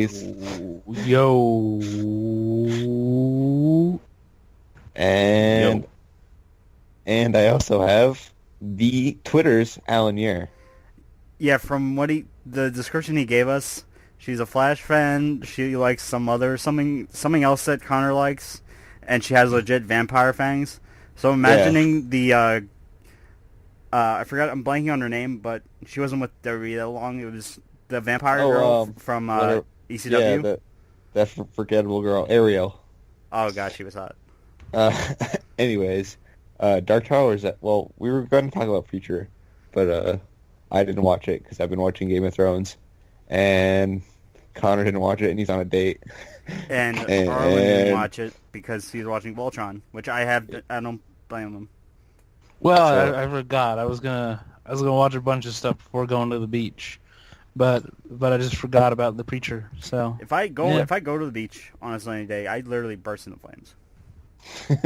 please. Yo. And I also have the Twitter's Alan Muir. Yeah, from the description he gave us, she's a Flash fan. She likes something else that Connor likes, and she has legit vampire fangs. So imagining the I forgot, I'm blanking on her name, but she wasn't with Dorita long. It was the vampire girl from ECW. Yeah, that forgettable girl, Ariel. Oh god, she was hot. Anyways, Dark Tower we were going to talk about Preacher, but I didn't watch it because I've been watching Game of Thrones, and Connor didn't watch it, and he's on a date. And Arlen didn't watch it because he's watching Voltron, which I don't blame him. Well, I forgot. I was gonna watch a bunch of stuff before going to the beach, but I just forgot about the Preacher. So if I go to the beach on a sunny day, I'd literally burst into flames.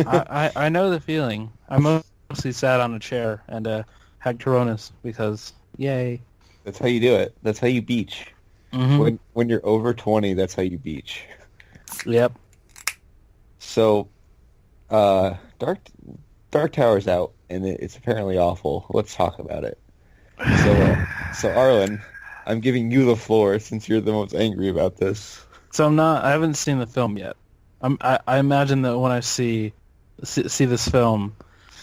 I know the feeling. I mostly sat on a chair and had Coronas because yay. That's how you do it. That's how you beach. Mm-hmm. When you're over 20, that's how you beach. Yep. So, Dark Tower's out, and it's apparently awful. Let's talk about it. So Arlen, I'm giving you the floor since you're the most angry about this. So I haven't seen the film yet. I imagine that when I see this film,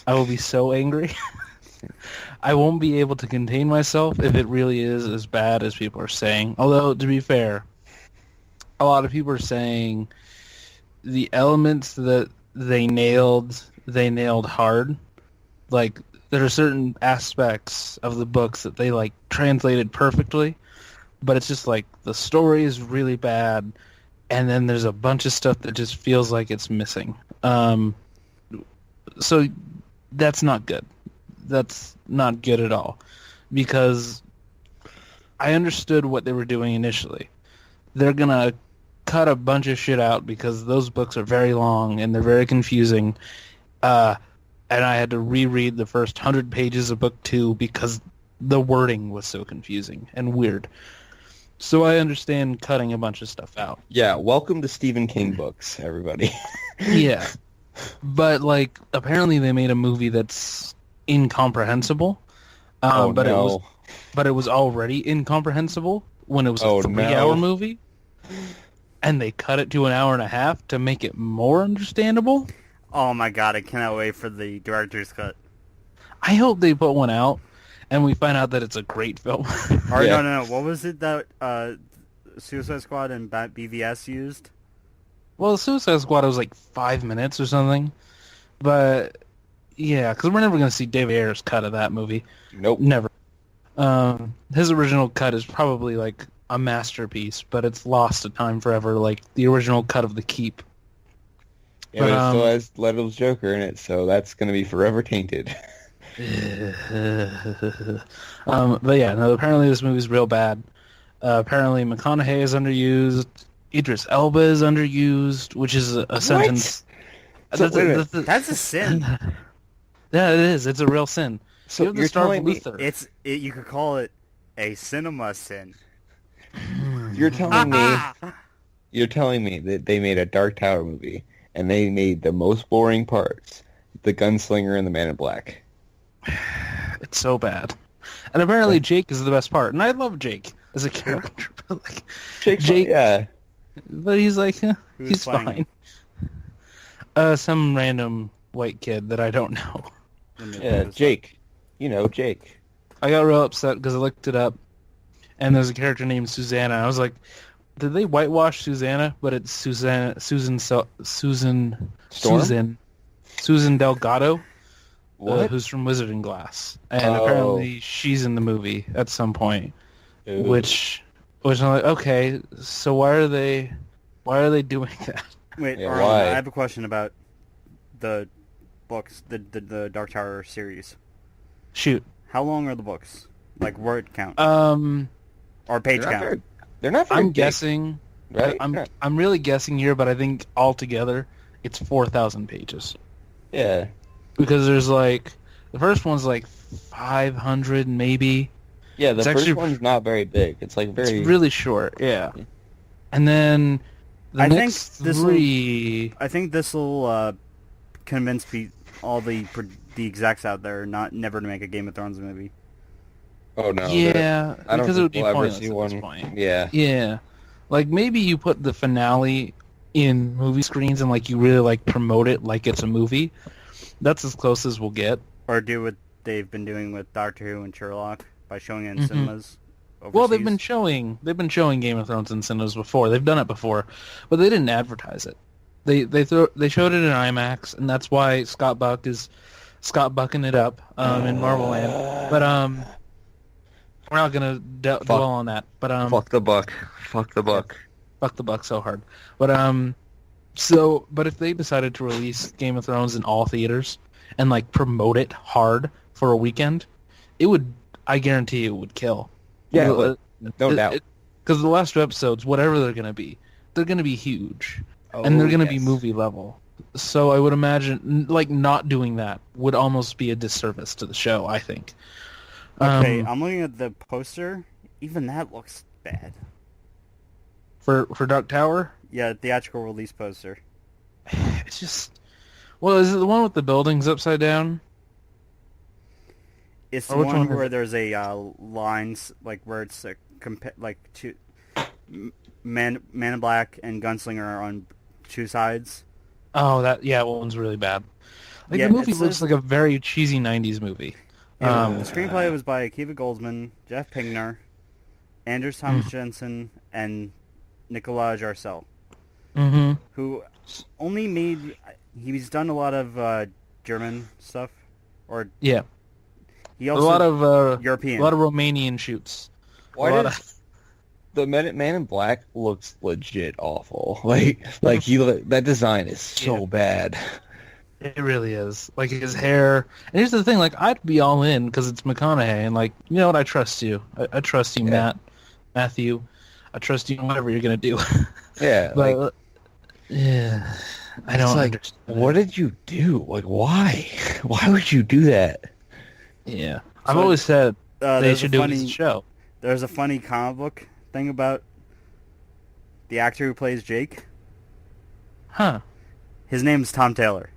I will be so angry. I won't be able to contain myself if it really is as bad as people are saying. Although, to be fair, a lot of people are saying the elements that they nailed hard. Like, there are certain aspects of the books that they, like, translated perfectly, but it's just, like, the story is really bad, and then there's a bunch of stuff that just feels like it's missing. So that's not good. That's not good at all, because I understood what they were doing initially. They're going to cut a bunch of shit out because those books are very long and they're very confusing. And I had to reread the first 100 pages of book 2 because the wording was so confusing and weird. So I understand cutting a bunch of stuff out. Yeah, welcome to Stephen King books, everybody. Yeah. But, like, apparently they made a movie that's incomprehensible. But it was already incomprehensible when it was a 3-hour movie. And they cut it to an hour and a half to make it more understandable. Oh my god, I cannot wait for the director's cut. I hope they put one out and we find out that it's a great film. No. What was it that Suicide Squad and BVS used? Well, Suicide Squad was like 5 minutes or something. But, yeah, because we're never going to see David Ayer's cut of that movie. Nope. Never. His original cut is probably like a masterpiece, but it's lost to time forever, like the original cut of The Keep. Yeah, but it still has Leto's Joker in it, so that's going to be forever tainted. But yeah, no, apparently this movie's real bad. Apparently McConaughey is underused. Idris Elba is underused, which is a sentence. That's a sin. Yeah, it is. It's a real sin. So you're telling me you could call it a cinema sin. You're telling me that they made a Dark Tower movie and they made the most boring parts, the gunslinger and the Man in Black. It's so bad. And apparently Jake is the best part, and I love Jake as a character. But like Jake, yeah. But he's like, he's fine. Some random white kid that I don't know. Yeah, Jake. You know, Jake. I got real upset because I looked it up, and there's a character named Susanna. I was like, did they whitewash Susanna? But it's Susan Delgado, who's from Wizard and Glass, and apparently she's in the movie at some point. Ooh. Which I'm like, okay, so why are they doing that? Wait, yeah, Arlen, why? I have a question about the books, the Dark Tower series. Shoot. How long are the books? Like word count? Or page count? They're not very I'm big, guessing. right? I'm really guessing here, but I think altogether it's 4,000 pages. Yeah. Because there's like the first one's like 500 maybe. Yeah, the It's first actually- one's not very big. It's like It's really short. Yeah. And then the I think next this'll- three... I think this will convince all the execs out there never to make a Game of Thrones movie. Oh no. Yeah, I don't because it would think be we'll ever pointless see at one. this point. Yeah. Yeah. Like, maybe you put the finale in movie screens and, like, you really, like, promote it like it's a movie. That's as close as we'll get. Or do what they've been doing with Doctor Who and Sherlock by showing it in Mhm. cinemas overseas. Well, they've been showing Game of Thrones in cinemas before. They've done it before, but they didn't advertise it. They showed it in IMAX, and that's why Scott bucking it up in Marvel Land. But we're not gonna dwell on that. But Fuck the buck. Fuck the buck. fuck the buck so hard. But but if they decided to release Game of Thrones in all theaters and like promote it hard for a weekend, I guarantee it would kill. Yeah, No doubt. Because the last two episodes, whatever they're going to be huge. And they're going to be movie level. So I would imagine, like, not doing that would almost be a disservice to the show, I think. Okay, I'm looking at the poster. Even that looks bad. For Dark Tower? Yeah, theatrical release poster. It's just... Well, is it the one with the buildings upside down? It's the Or which one one is where it? there's a lines, like, where it's two... Man in Black and Gunslinger are on two sides. Oh, that one's really bad. Like, Yeah, the movie it looks says- like a very cheesy 90s movie. Yeah, the screenplay was by Akiva Goldsman, Jeff Pigner, Anders Thomas Jensen, and Nicolas Jarcel, Mm-hmm. who only made... He's done a lot of German stuff, or Yeah. he A also lot of European. a lot of Romanian shoots. Why A lot does the Man in Black looks legit awful? Like that design is so bad. It really is. Like, his hair. And here's the thing, like, I'd be all in because it's McConaughey, and, like, you know what, I trust you. I trust you, Matthew. I trust you in whatever you're going to do. Yeah, But, yeah, I don't understand. What did you do? Like, why? Why would you do that? Yeah. I've always said they there's should do it as a show. There's a funny comic book thing about the actor who plays Jake. Huh. His name's Tom Taylor.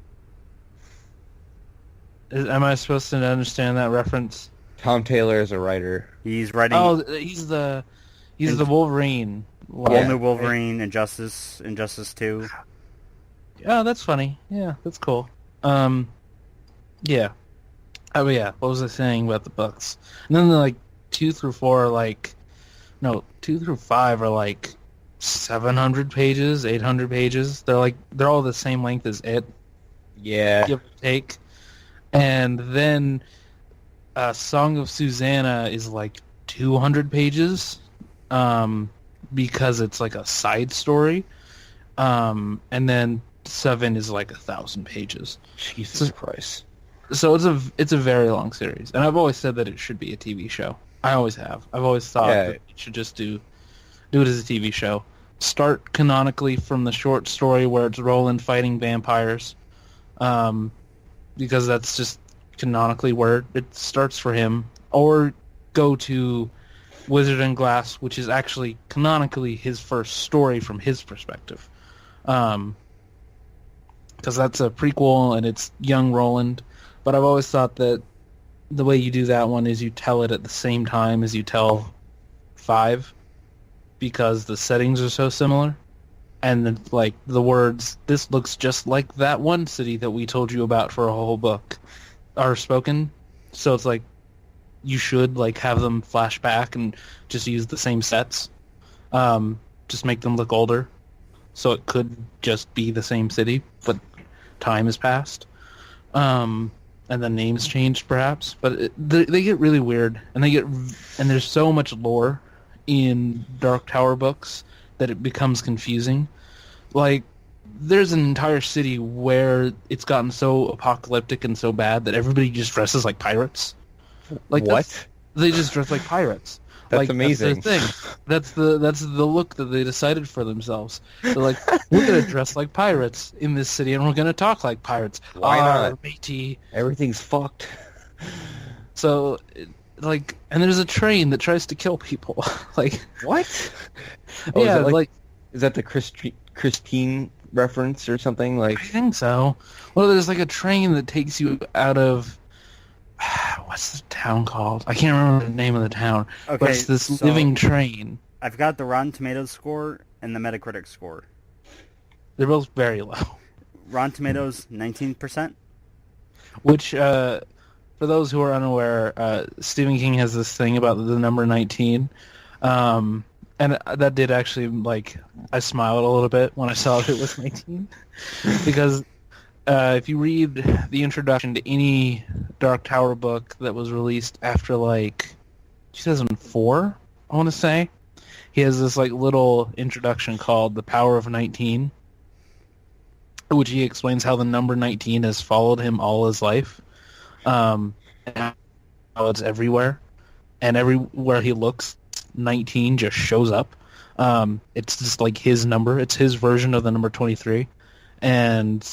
Am I supposed to understand that reference? Tom Taylor is a writer. He's writing Oh, he's the Wolverine. All Yeah. New Wolverine, Injustice 2. Oh, that's funny. Yeah, that's cool. Yeah. Oh, yeah. What was I saying about the books? And then, like, 2 through 4 are, like... No, 2 through 5 are, like, 700 pages, 800 pages. They're all the same length as it, Yeah. give or take. And then Song of Susanna is, like, 200 pages, because it's, like, a side story. And then 7 is, like, 1,000 pages. Jesus Christ. So it's a very long series, and I've always said that it should be a TV show. I always have. I've always thought that you should just do it as a TV show. Start canonically from the short story where it's Roland fighting vampires, because that's just canonically where it starts for him. Or go to Wizard and Glass, which is actually canonically his first story from his perspective, because that's a prequel and it's young Roland. But I've always thought that the way you do that one is you tell it at the same time as you tell 5, because the settings are so similar. And then, like, the words, this looks just like that one city that we told you about for a whole book, are spoken. So it's like, you should, like, have them flash back and just use the same sets. Just make them look older. So it could just be the same city, but time has passed. And the names changed, perhaps, but they get really weird, and there's so much lore in Dark Tower books that it becomes confusing. Like, there's an entire city where it's gotten so apocalyptic and so bad that everybody just dresses like pirates. Like, What? They just dress like pirates. That's Like, amazing. That's their thing. That's the look that they decided for themselves. They're like, we're gonna dress like pirates in this city, and we're gonna talk like pirates. Why not? Matey. Everything's fucked. So, and there's a train that tries to kill people. Like, What? yeah, is it like Is that the Christine reference or something? I Like, think so. Well, there's like a train that takes you out of what's the town called? I can't remember the name of the town. But Okay, it's this so living train. I've got the Rotten Tomatoes score and the Metacritic score. They're both very low. Rotten Tomatoes 19%. Which, for those who are unaware, Stephen King has this thing about the number 19. And that did actually, like, I smiled a little bit when I saw that it was 19. Because if you read the introduction to any Dark Tower book that was released after, like, 2004, I want to say, he has this, like, little introduction called The Power of 19, which he explains how the number 19 has followed him all his life. And how it's everywhere. And everywhere he looks, 19 just shows up. It's just like his number. It's his version of the number 23. And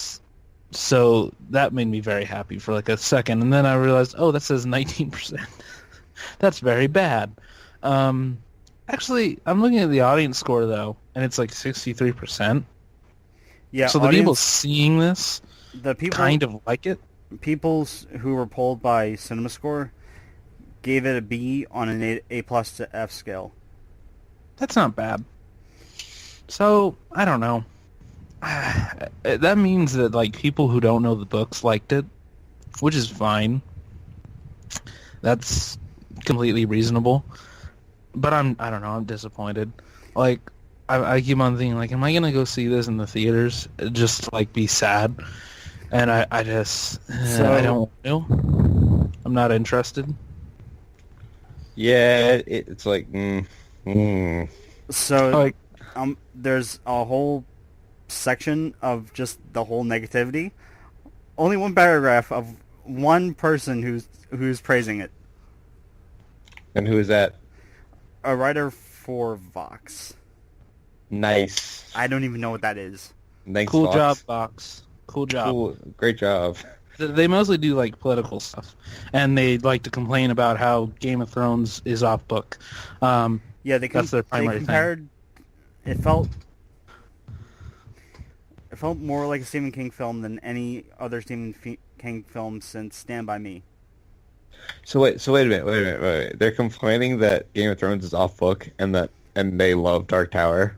so that made me very happy for like a second. And then I realized, oh, that says 19%. That's very bad. Actually, I'm looking at the audience score, though, and it's like 63%. Yeah, So the people seeing this the people kind of like it. people who were polled by CinemaScore gave it a B on an A plus to F scale. That's not bad. So, I don't know. That means that like people who don't know the books liked it, which is fine. That's completely reasonable. But I don't know, I'm disappointed. Like, I keep on thinking, like, am I going to go see this in the theaters just to, like, be sad? And I just, I don't know. I'm not interested. yeah, it's like, So, Like, there's a whole section of just the whole negativity. Only one paragraph of one person who's praising it. and who is that? A writer for Vox. Nice. I don't even know what that is. Thanks, cool Fox. job, Fox. Cool job. Cool. Great job. They mostly do, like, political stuff. And they like to complain about how Game of Thrones is off book. Yeah, That's their primary they compared. It felt more like a Stephen King film than any other Stephen King film since Stand By Me. So wait a minute. They're complaining that Game of Thrones is off book and they love Dark Tower.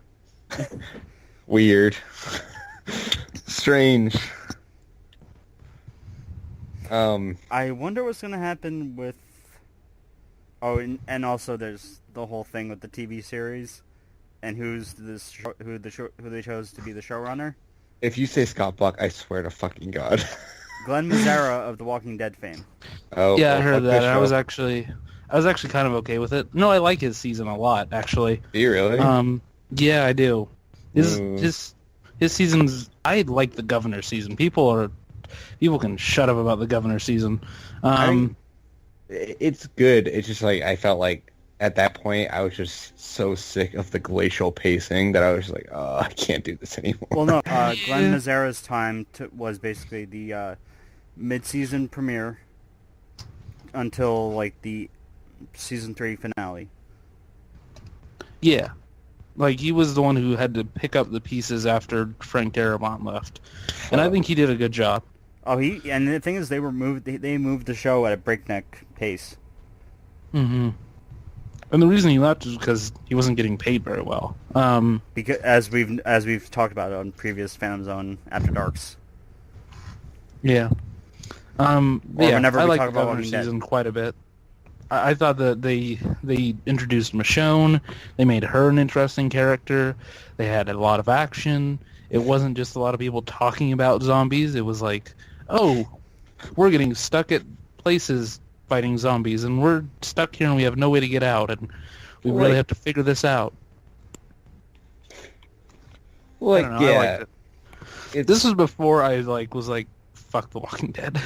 Weird. Strange. I wonder what's going to happen with... Oh, and also there's the whole thing with the TV series and who they chose to be the showrunner. If you say Scott Buck, I swear to fucking God. Glenn Mazzara of The Walking Dead fame. Oh, Yeah, I well, heard fuck that. this And show. I was actually kind of okay with it. No, I like his season a lot, actually. Do you really? Yeah, I do. Ooh. His seasons. I like the Governor season. People can shut up about the Governor season. It's good. It's just like I felt like at that point I was just so sick of the glacial pacing that I was like, oh, I can't do this anymore. Well, no, Glenn Mazzara's time was basically the mid-season premiere until like the season 3 finale. Yeah, like he was the one who had to pick up the pieces after Frank Darabont left, and I think he did a good job. Oh, and the thing is, they moved the show at a breakneck pace. Mm-hmm. And the reason he left is because he wasn't getting paid very well. Because as we've talked about on previous Phantom Zone After Darks. Yeah. Whenever I we like talk the about Governor Walking Dead. season quite a bit. I thought that they introduced Michonne. They made her an interesting character. They had a lot of action. It wasn't just a lot of people talking about zombies. It was like, oh, we're getting stuck at places fighting zombies, and we're stuck here and we have no way to get out, and we really have to figure this out. Like, I don't know, I liked it. It's, This was before I was like, fuck The Walking Dead.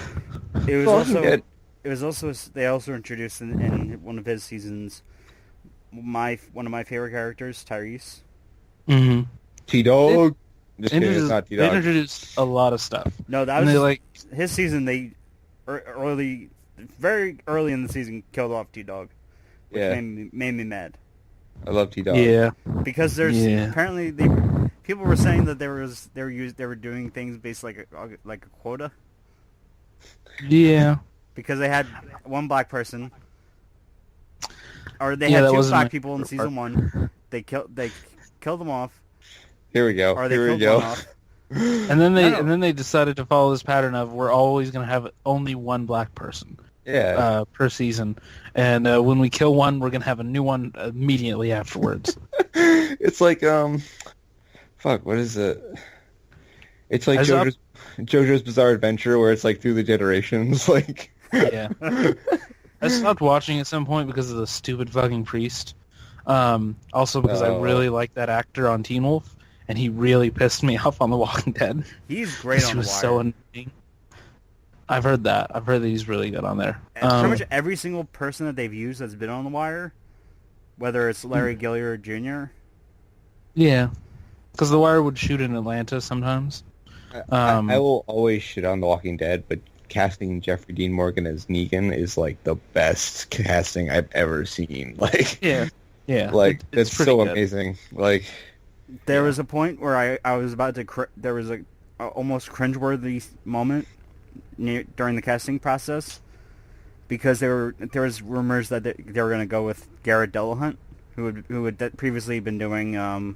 It was Walking also Dead. it was also they also introduced in one of his seasons one of my favorite characters, Tyrese. Mm-hmm. T-Dog. Just kidding, it's not They T-Dog. introduced a lot of stuff. No, that And was they just, his season. They very early in the season killed off T-Dog, which Yeah. made me mad. I love T-Dog. Yeah. because there's Yeah. apparently people were saying that they were doing things based like a quota Yeah. because they had one black person or they Yeah, had that two wasn't black my people in favorite part. season 1. They killed them off, Here we go. or they Here we killed one go. off. And then No. they decided to follow this pattern of we're always going to have only one black person Yeah. per season, and when we kill one, we're going to have a new one immediately afterwards. It's like fuck. What is it? It's like As JoJo's Bizarre Adventure, where it's like through the generations. Like. Yeah. I stopped watching at some point because of the stupid fucking priest. Also because I really like that actor on Teen Wolf, and he really pissed me off on The Walking Dead. He's great on He The was Wire. so annoying. I've heard that. I've heard that he's really good on there. And pretty much every single person that they've used that's been on The Wire, whether it's Larry Gilliard Jr. Yeah. Because The Wire would shoot in Atlanta sometimes. I will always shit on The Walking Dead, but casting Jeffrey Dean Morgan as Negan is like the best casting I've ever seen. Like, Yeah. Yeah. like it's it's pretty so good. amazing. Like, There was a point where I was about to there was a almost cringeworthy moment during the casting process because there was rumors that they were going to go with Garrett Dillahunt, who had previously been doing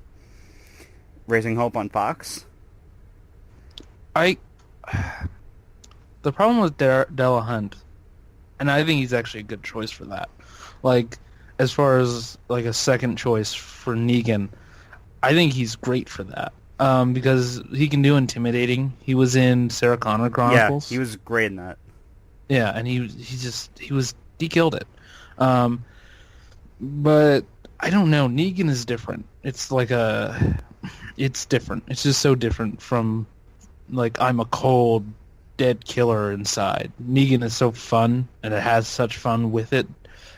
Raising Hope on Fox. The problem with Delahunt, and I think he's actually a good choice for that. Like, as far as like a second choice for Negan, I think he's great for that. Because he can do intimidating. He was in Sarah Connor Chronicles. Yeah, he was great in that. Yeah, and he killed it. But I don't know. Negan is different. It's different. It's just so different from like I'm a cold, dead killer inside. Negan is so fun, and it has such fun with it.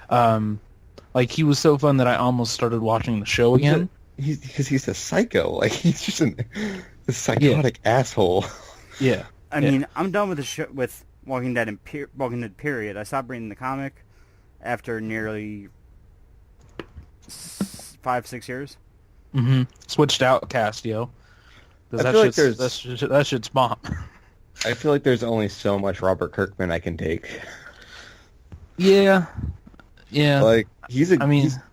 Like he was so fun that I almost started watching the show again. because he's a psycho. Like he's just a psychotic asshole. Yeah. I mean, I'm done with the show with Walking Dead and Walking Dead. Period. I stopped reading the comic after nearly 5-6 years. Mm-hmm. Switched out cast, yo. I feel like that shit's bomb. I feel like there's only so much Robert Kirkman I can take. Yeah. Yeah. Like he's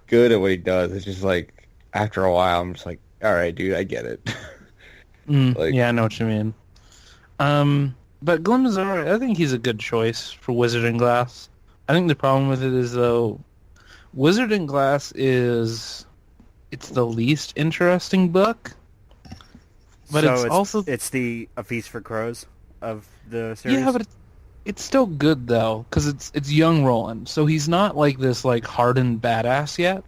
good at what he does. It's just like after a while, I'm just like, all right, dude, I get it. Like, yeah, I know what you mean. But Glenn Mazzara, I think he's a good choice for Wizard and Glass. I think the problem with it is though, Wizard and Glass it's the least interesting book. But so it's the A Feast for Crows of the series. Yeah, but it's still good though, because it's young Roland, so he's not like this like hardened badass yet.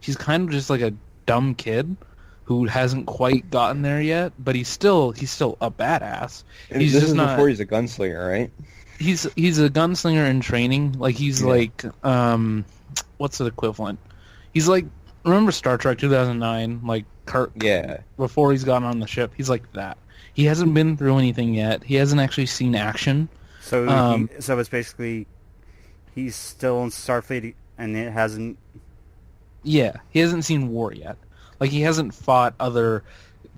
He's kind of just like a dumb kid who hasn't quite gotten there yet, but he's still a badass. and He's this just is not. before he's a gunslinger, right? He's a gunslinger in training. Like he's like what's the equivalent? He's like, remember Star Trek 2009, like Kirk. Yeah. Before he's gotten on the ship, he's like that. He hasn't been through anything yet. He hasn't actually seen action. So so it's basically he's still in Starfleet and it hasn't. Yeah, he hasn't seen war yet. Like he hasn't fought other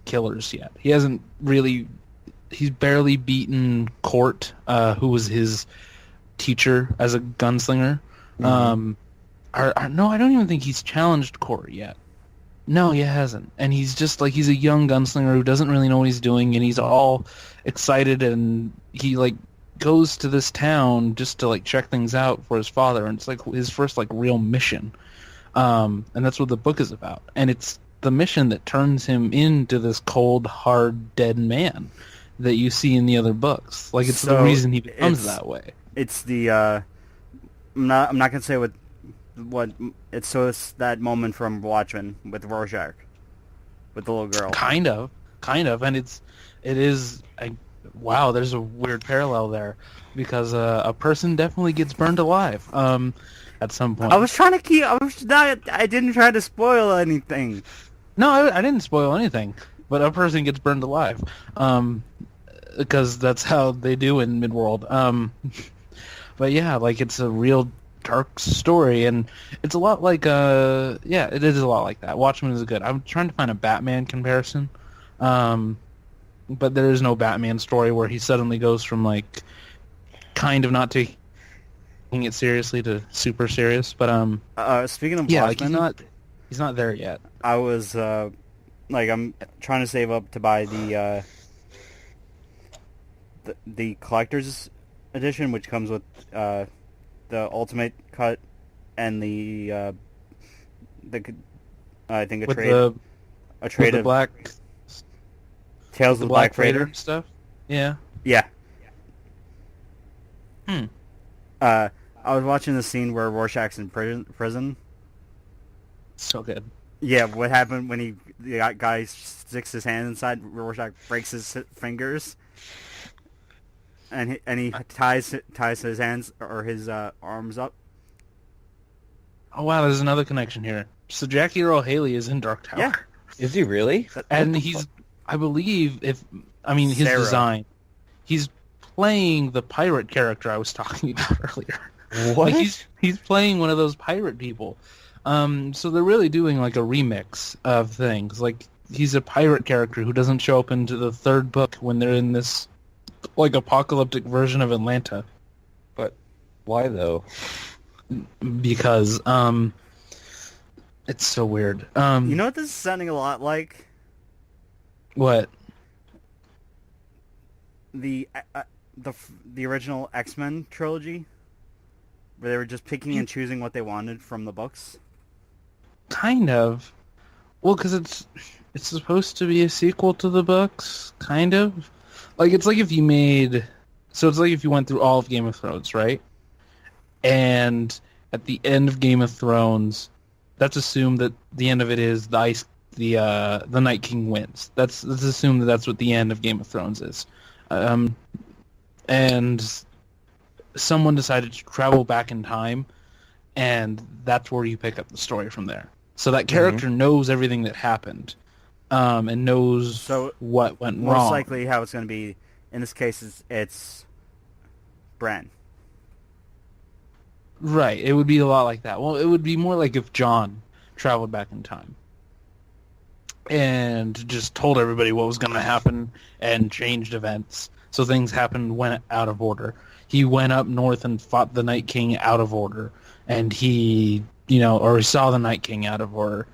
killers yet. He hasn't really. He's barely beaten Court, who was his teacher as a gunslinger. No, I don't even think he's challenged Court yet. No, he hasn't. And he's just like, he's a young gunslinger who doesn't really know what he's doing, and he's all excited, and he like goes to this town just to like check things out for his father, and it's like his first like real mission. And that's what the book is about. And it's the mission that turns him into this cold, hard, dead man that you see in the other books. Like it's the reason he becomes that way. It's the I'm not gonna say what it's that moment from Watchmen with Rorschach with the little girl. Kind of, and it is. Wow, there's a weird parallel there because a person definitely gets burned alive at some point. I didn't try to spoil anything. No, I didn't spoil anything, but a person gets burned alive because that's how they do in Midworld. But yeah, like it's a real dark story, and it's a lot like it is a lot like that. Watchmen is good. I'm trying to find a Batman comparison, but there is no Batman story where he suddenly goes from like kind of not taking it seriously to super serious. But speaking of yeah, Watchmen, like he's not there yet. I was I'm trying to save up to buy the collector's edition, which comes with the ultimate cut and the I think With trade the of black Tales of the Black Freighter and stuff. Yeah. Yeah. Hmm. I was watching the scene where Rorschach's in prison. So good. Yeah, what happened when the guy sticks his hand inside? Rorschach breaks his fingers, and he ties his hands or his arms up. Oh wow, there's another connection here. So Jackie Earle Haley is in Dark Tower. Yeah. Is he really? And he's, I believe, his Sarah. design, he's playing the pirate character I was talking about earlier. What? Like he's playing one of those pirate people. So they're really doing like a remix of things. Like he's a pirate character who doesn't show up into the third book when they're in this like apocalyptic version of Atlanta. But why though? Because it's so weird. You know what this is sounding a lot like? What? The original X-Men trilogy, where they were just picking and choosing what they wanted from the books. Kind of. Well, because it's supposed to be a sequel to the books, kind of. Like, it's like if you made... So it's like if you went through all of Game of Thrones, right? And at the end of Game of Thrones, let's assume that the end of it is the Night King wins. Let's assume that that's what the end of Game of Thrones is. And someone decided to travel back in time, and that's where you pick up the story from there. So that character knows everything that happened, and knows what went wrong. Most likely how it's going to be, in this case, it's Bran. Right, it would be a lot like that. Well, it would be more like if Jon traveled back in time and just told everybody what was going to happen and changed events. So things went out of order. He went up north and fought the Night King out of order, and he saw the Night King out of order.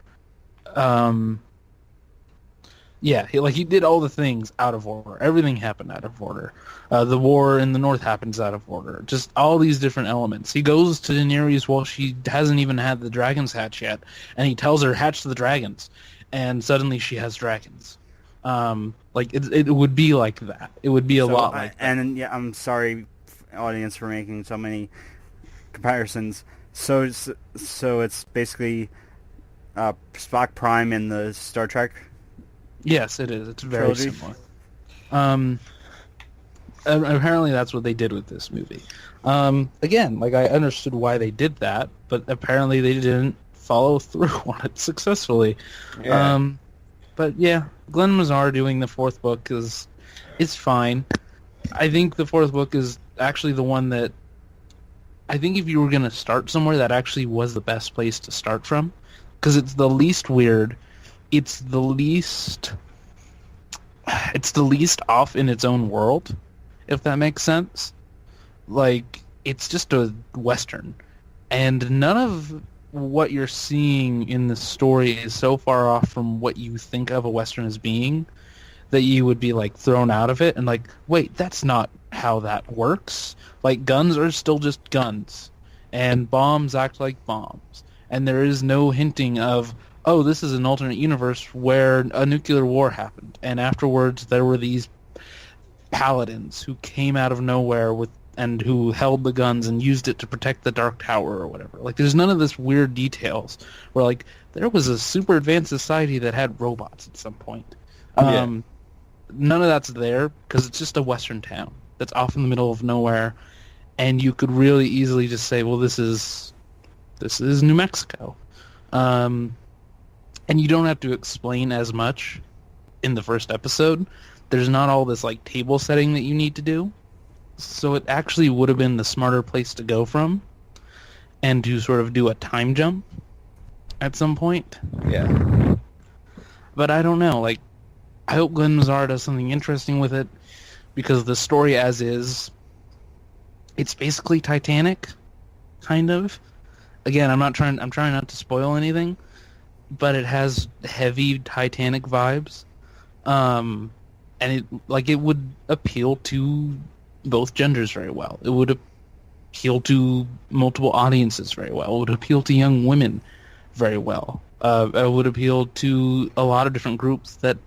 He did all the things out of order. Everything happened out of order. The war in the north happens out of order. Just all these different elements. He goes to Daenerys while she hasn't even had the dragons hatch yet, and he tells her, hatch the dragons, and suddenly she has dragons. It would be like that. It would be a lot like that. And yeah, I'm sorry, audience, for making so many comparisons. So it's basically Spock Prime in the Star Trek. Yes, it is. It's very trilogy. Similar. Apparently that's what they did with this movie. Again, I understood why they did that, but apparently they didn't follow through on it successfully. Yeah. But yeah, Glenn Mazar doing the fourth book is fine. I think the fourth book is actually the one that I think if you were going to start somewhere, that actually was the best place to start from, because it's the least weird. It's the least off in its own world, if that makes sense. Like, it's just a Western, and none of what you're seeing in the story is so far off from what you think of a Western as being that you would be, thrown out of it and wait, that's not how that works. Guns are still just guns, and bombs act like bombs, and there is no hinting of, oh, this is an alternate universe where a nuclear war happened, and afterwards there were these paladins who came out of nowhere and who held the guns and used it to protect the Dark Tower or whatever. There's none of this weird details where, there was a super advanced society that had robots at some point. None of that's there, because it's just a Western town that's off in the middle of nowhere, and you could really easily just say, well, this is New Mexico. And you don't have to explain as much in the first episode. There's not all this table setting that you need to do. So it actually would have been the smarter place to go from. and to sort of do a time jump at some point. Yeah. But I don't know. Like, I hope Glenn Mazzara does something interesting with it, because the story as is, it's basically Titanic, kind of. Again, I'm trying not to spoil anything, but it has heavy Titanic vibes. And it would appeal to both genders very well. It would appeal to multiple audiences very well. It would appeal to young women very well. It would appeal to a lot of different groups that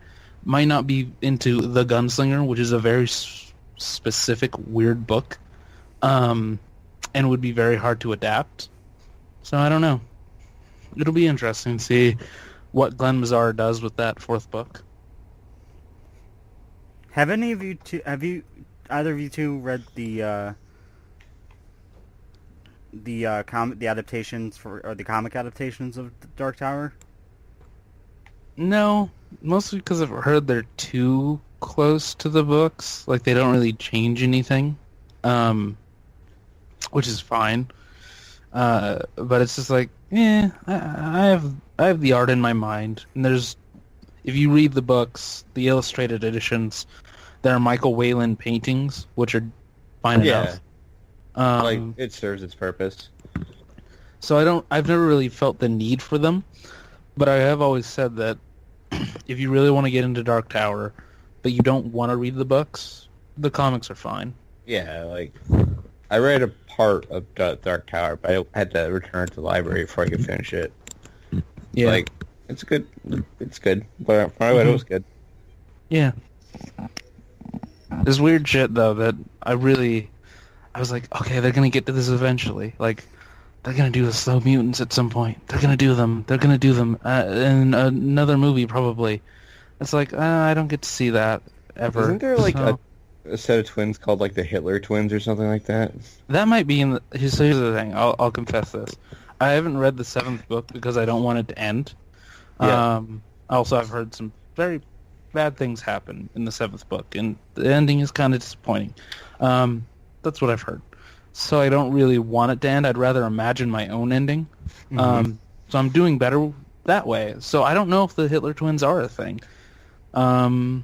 might not be into The Gunslinger, which is a very specific, weird book, and would be very hard to adapt. So I don't know. It'll be interesting to see what Glenn Mazzara does with that fourth book. Have either of you two read the adaptations or the comic adaptations of the Dark Tower? No, mostly because I've heard they're too close to the books. Like, they don't really change anything, which is fine. But it's just like, I have the art in my mind, and if you read the books, the illustrated editions, there are Michael Whelan paintings, which are fine enough. Like, it serves its purpose. So I've never really felt the need for them, but I have always said that if you really want to get into Dark Tower, but you don't want to read the books, the comics are fine. Yeah, like, I read a part of Dark Tower, but I had to return it to the library before I could finish it. Yeah. Like, it's good. It's good. But from what I read, it was good. Yeah. There's weird shit, though, that I was like, okay, they're going to get to this eventually. Like, they're going to do the slow mutants at some point. They're going to do them. They're going to do them in another movie, probably. It's like, I don't get to see that ever. Isn't there, like, a set of twins called, like, the Hitler twins or something like that? That might be in the... Here's the thing. I'll confess this. I haven't read the 7th book because I don't want it to end. Yeah. Also, I've heard some very bad things happen in the 7th book, and the ending is kind of disappointing. That's what I've heard. So I don't really want it to end. I'd rather imagine my own ending. Mm-hmm. So I'm doing better that way. So I don't know if the Hitler twins are a thing. But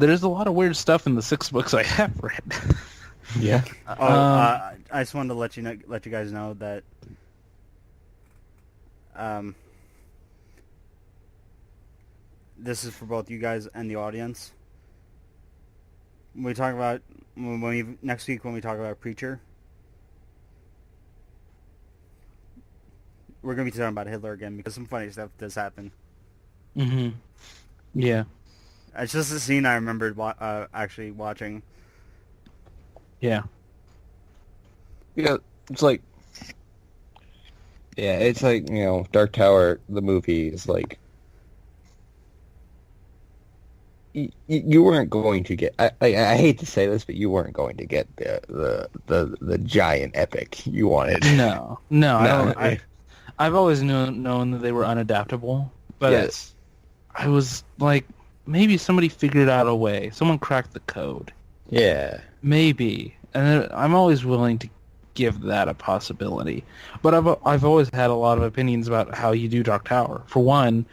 there's a lot of weird stuff in the 6 books I have read. Yeah. I just wanted to let you guys know that this is for both you guys and the audience. Next week when we talk about Preacher, we're gonna be talking about Hitler again because some funny stuff does happen. Mm-hmm. Yeah. It's just a scene I remembered actually watching. Yeah. Yeah, it's like... Yeah, it's like, Dark Tower, the movie, is like... You weren't going to get... I hate to say this, but you weren't going to get the giant epic you wanted. No, I've always known that they were unadaptable, but yes. I was like, maybe somebody figured out a way. Someone cracked the code. Yeah. Maybe. And I'm always willing to give that a possibility. But I've always had a lot of opinions about how you do Dark Tower. For one,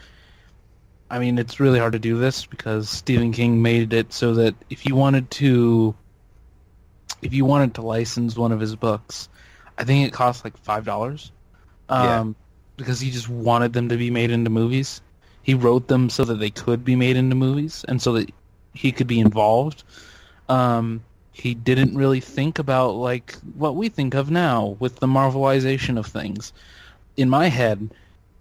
I mean, it's really hard to do this because Stephen King made it so that if you wanted to license one of his books, I think it cost like $5. Because he just wanted them to be made into movies. He wrote them so that they could be made into movies and so that he could be involved. He didn't really think about like what we think of now with the Marvelization of things. In my head,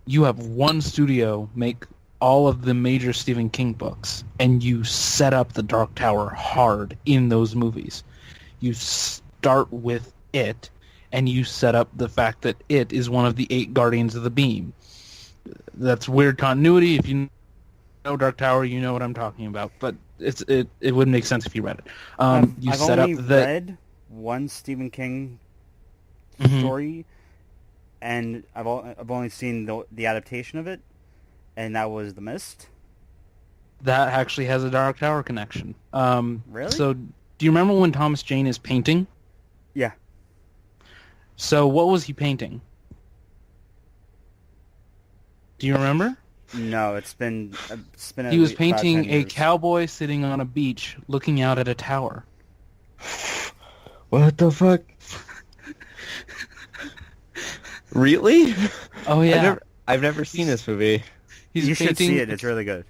you have one studio make all of the major Stephen King books, and you set up the Dark Tower hard in those movies. You start with it, and you set up the fact that it is one of the 8 Guardians of the Beam. That's weird continuity. If you know Dark Tower, you know what I'm talking about. But it wouldn't make sense if you read it. I've only read one Stephen King story, and I've only seen the adaptation of it, and that was The Mist. That actually has a Dark Tower connection. Really? So, do you remember when Thomas Jane is painting? Yeah. So what was he painting? Do you remember? No, it's been He was at least 5, 10 painting a years. cowboy sitting on a beach looking out at a tower. What the fuck? Really? Oh yeah. I've never seen this movie. He's You should see painting it. It's really good.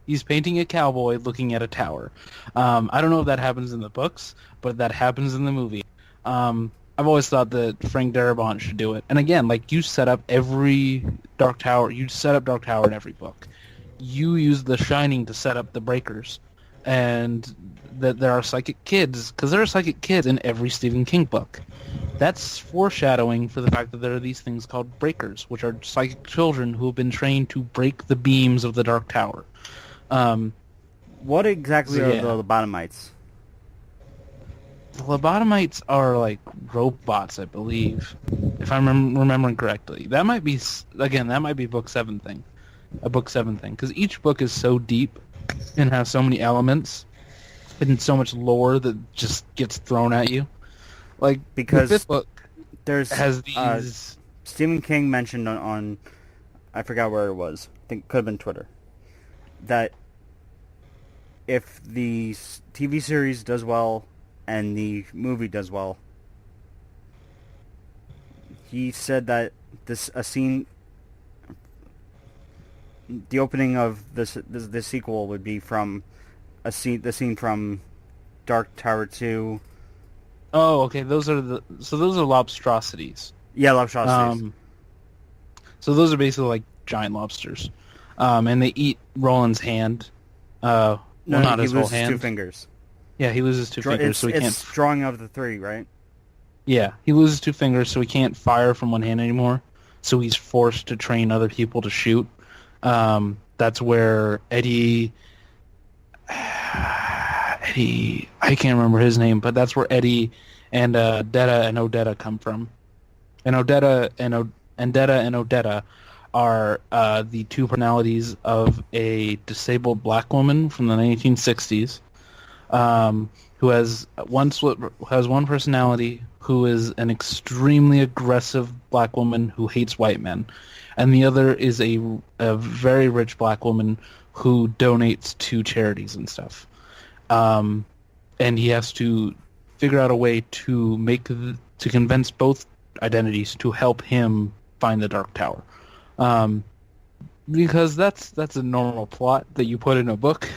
He's painting a cowboy looking at a tower. I don't know if that happens in the books, but that happens in the movie. I've always thought that Frank Darabont should do it. And again, like, you set up every Dark Tower. You set up Dark Tower in every book. You use The Shining to set up the Breakers, and that there are psychic kids, because there are psychic kids in every Stephen King book. That's foreshadowing for the fact that there are these things called Breakers, which are psychic children who have been trained to break the beams of the Dark Tower. What exactly So, are yeah. the lobotomites? The lobotomites are like robots, I believe, if I'm remembering correctly. That might be book 7 thing, a book 7 thing, because each book is so deep and has so many elements and so much lore that just gets thrown at you. Like, Because the 5th book There's has these. Stephen King mentioned on I forgot where it was. I think it could have been Twitter. That if the TV series does well and the movie does well, he said that the opening of the sequel would be from the scene from Dark Tower 2. Oh, okay. Those are lobstrosities. Yeah, Lobstrosities. So those are basically like giant lobsters, and they eat Roland's hand. Well, not he his whole loses hand. 2 fingers. Yeah, he loses 2 fingers, so he can't. It's drawing of the 3, right? Yeah, he loses 2 fingers, so he can't fire from one hand anymore. So he's forced to train other people to shoot. That's where Eddie, I can't remember his name, but that's where Eddie and Detta and Odetta come from. And Detta and Odetta are the 2 personalities of a disabled black woman from the 1960s, who has one personality, who is an extremely aggressive black woman who hates white men, and the other is a very rich black woman who donates to charities and stuff. And he has to figure out a way to to convince both identities to help him find the Dark Tower. Because that's a normal plot that you put in a book.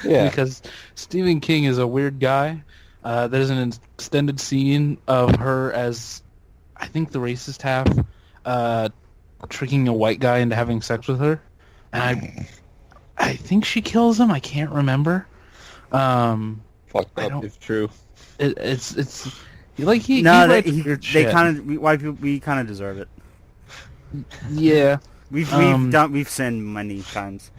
Yeah. Because Stephen King is a weird guy. There's an extended scene of her as, I think, the racist half, tricking a white guy into having sex with her, and I think she kills him. I can't remember. Fucked up if true. It's like he White people, we kind of deserve it. Yeah. We've sinned many times.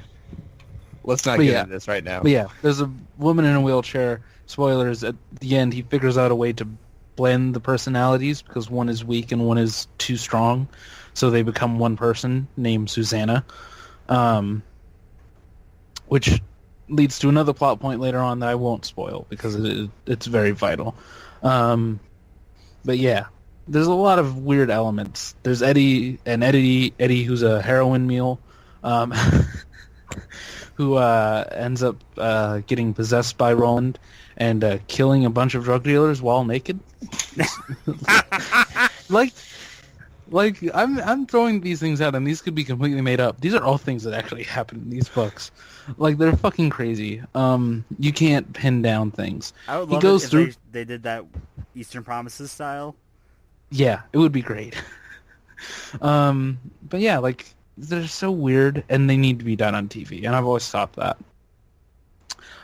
Let's not But get yeah. into this right now. But yeah, there's a woman in a wheelchair. Spoilers, at the end, he figures out a way to blend the personalities because one is weak and one is too strong. So they become one person named Susanna. Which leads to another plot point later on that I won't spoil because it's very vital. But yeah, there's a lot of weird elements. There's Eddie, who's a heroin mule, who ends up getting possessed by Roland and killing a bunch of drug dealers while naked. Like I'm throwing these things out, and these could be completely made up. These are all things that actually happen in these books. Like, they're fucking crazy. You can't pin down things. I would He love goes it if through. they did that Eastern Promises style. Yeah, it would be great. But yeah, like, they're so weird, and they need to be done on TV, and I've always thought that.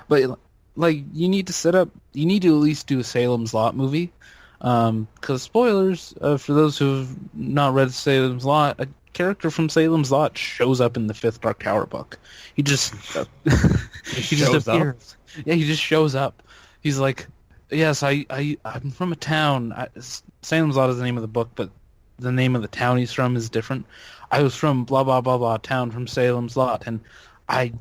But, like, you need to at least do a Salem's Lot movie, because spoilers, for those who've not read Salem's Lot, a character from Salem's Lot shows up in the 5th Dark Tower book. He just shows up? appears. Yeah, he just shows up. He's like, yes, I'm from a town. Salem's Lot is the name of the book, but the name of the town he's from is different. I was from blah, blah, blah, blah town from Salem's Lot, and I'm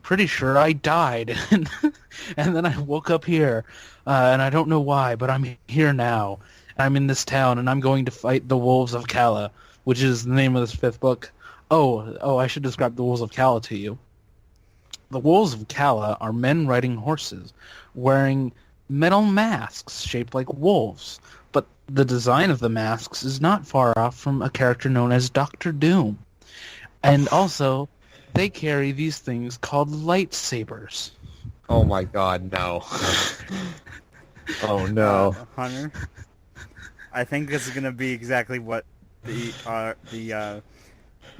pretty sure I died. And then I woke up here, and I don't know why, but I'm here now. I'm in this town, and I'm going to fight the Wolves of Calla, which is the name of this fifth book. Oh, I should describe the Wolves of Calla to you. The Wolves of Calla are men riding horses, wearing metal masks shaped like wolves. But the design of the masks is not far off from a character known as Doctor Doom. And also, they carry these things called lightsabers. Oh my God, no. Oh no. Hunter, I think this is gonna be exactly what the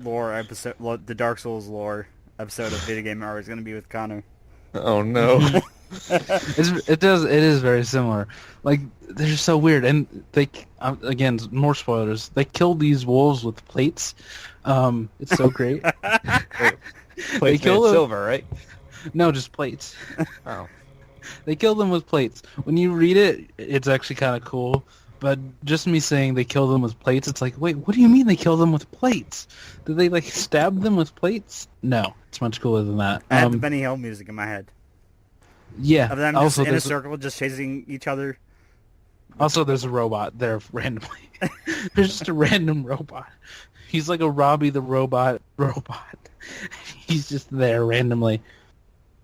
lore episode, the Dark Souls lore episode of Video Game Hour is gonna be with Connor. Oh no. It is very similar. Like, they're just so weird, and they again, more spoilers. They kill these wolves with plates. It's so great. Plates kill made of them- silver, right? No, just plates. Oh. They kill them with plates. When you read it, it's actually kind of cool. But just me saying they kill them with plates, it's like, wait, what do you mean they kill them with plates? Did they like stab them with plates? No, it's much cooler than that. I had the Benny Hill music in my head. Yeah. Of them just Also, in a there's circle, just chasing each other. Also, there's a robot there randomly. There's just a random robot. He's like a Robbie the robot. He's just there randomly.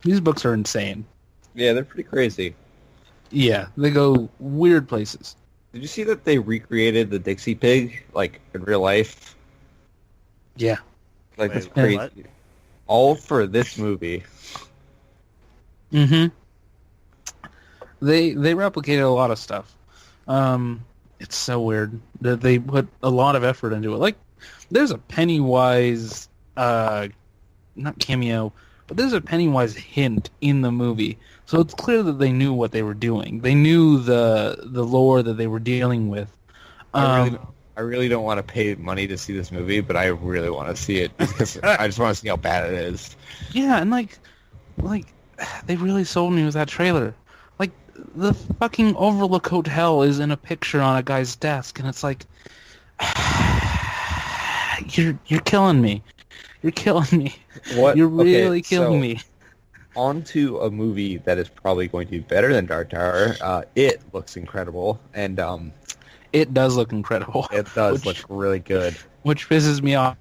These books are insane. Yeah, they're pretty crazy. Yeah, they go weird places. Did you see that they recreated the Dixie Pig, like, in real life? Yeah. Like, Wait, that's crazy. what? All for this movie. Mm-hmm. They replicated a lot of stuff. It's so weird that they put a lot of effort into it. Like, there's a Pennywise, not cameo, but there's a Pennywise hint in the movie. So it's clear that they knew what they were doing. They knew the lore that they were dealing with. I really don't want to pay money to see this movie, but I really want to see it because I just want to see how bad it is. Yeah, and like they really sold me with that trailer. Like, the fucking Overlook Hotel is in a picture on a guy's desk, and it's like, you're killing me. You're killing me. What? You're really Okay, killing so, me. On to a movie that is probably going to be better than Dark Tower. It looks incredible, and It does look incredible. it does look really good. Which pisses me off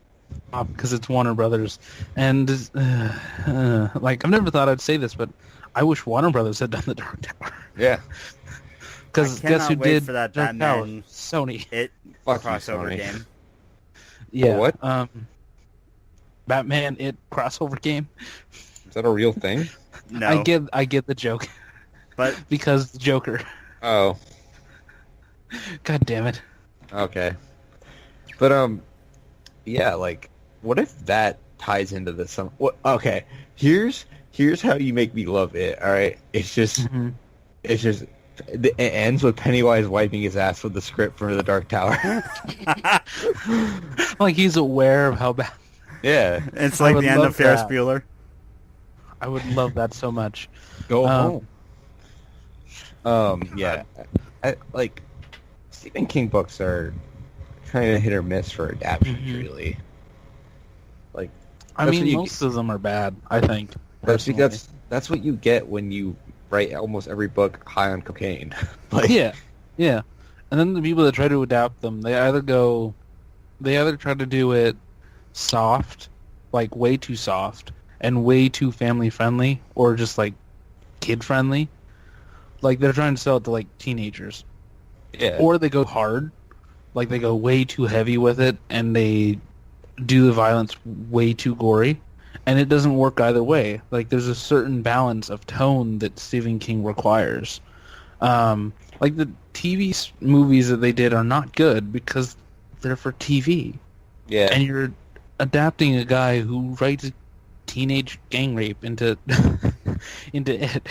because it's Warner Brothers, and like, I've never thought I'd say this, but I wish Warner Brothers had done the Dark Tower. Yeah. Because I guess who cannot wait did for that Dark Tower? Batman- Sony. It Fuck you, crossover Sony. game. Yeah. what? Batman It crossover game. Is that a real thing? No, I get the joke but because the Joker. Oh, God damn it. okay. But yeah, like, what if that ties into this? Okay, here's how you make me love it. All right, it's just it ends with Pennywise wiping his ass with the script for the Dark Tower. Like, he's aware of how bad. Yeah, it's I like would the end love of Ferris that. Bueller. I would love that so much. go home. Yeah, like, Stephen King books are kind of hit or miss for adaptations, really. Like, I That's what mean, you most of them are bad, I think. that's personally. that's what you get when you write almost every book high on cocaine. Like, Yeah. And then the people that try to adapt them, they either try to do it soft, like way too soft, and way too family friendly, or just like kid friendly. Like, they're trying to sell it to like teenagers. yeah. Or they go hard, like they go way too heavy with it, and they do the violence way too gory, and it doesn't work either way. Like, there's a certain balance of tone that Stephen King requires. Like, the TV movies that they did are not good because they're for TV, yeah. and you're adapting a guy who writes teenage gang rape into into it.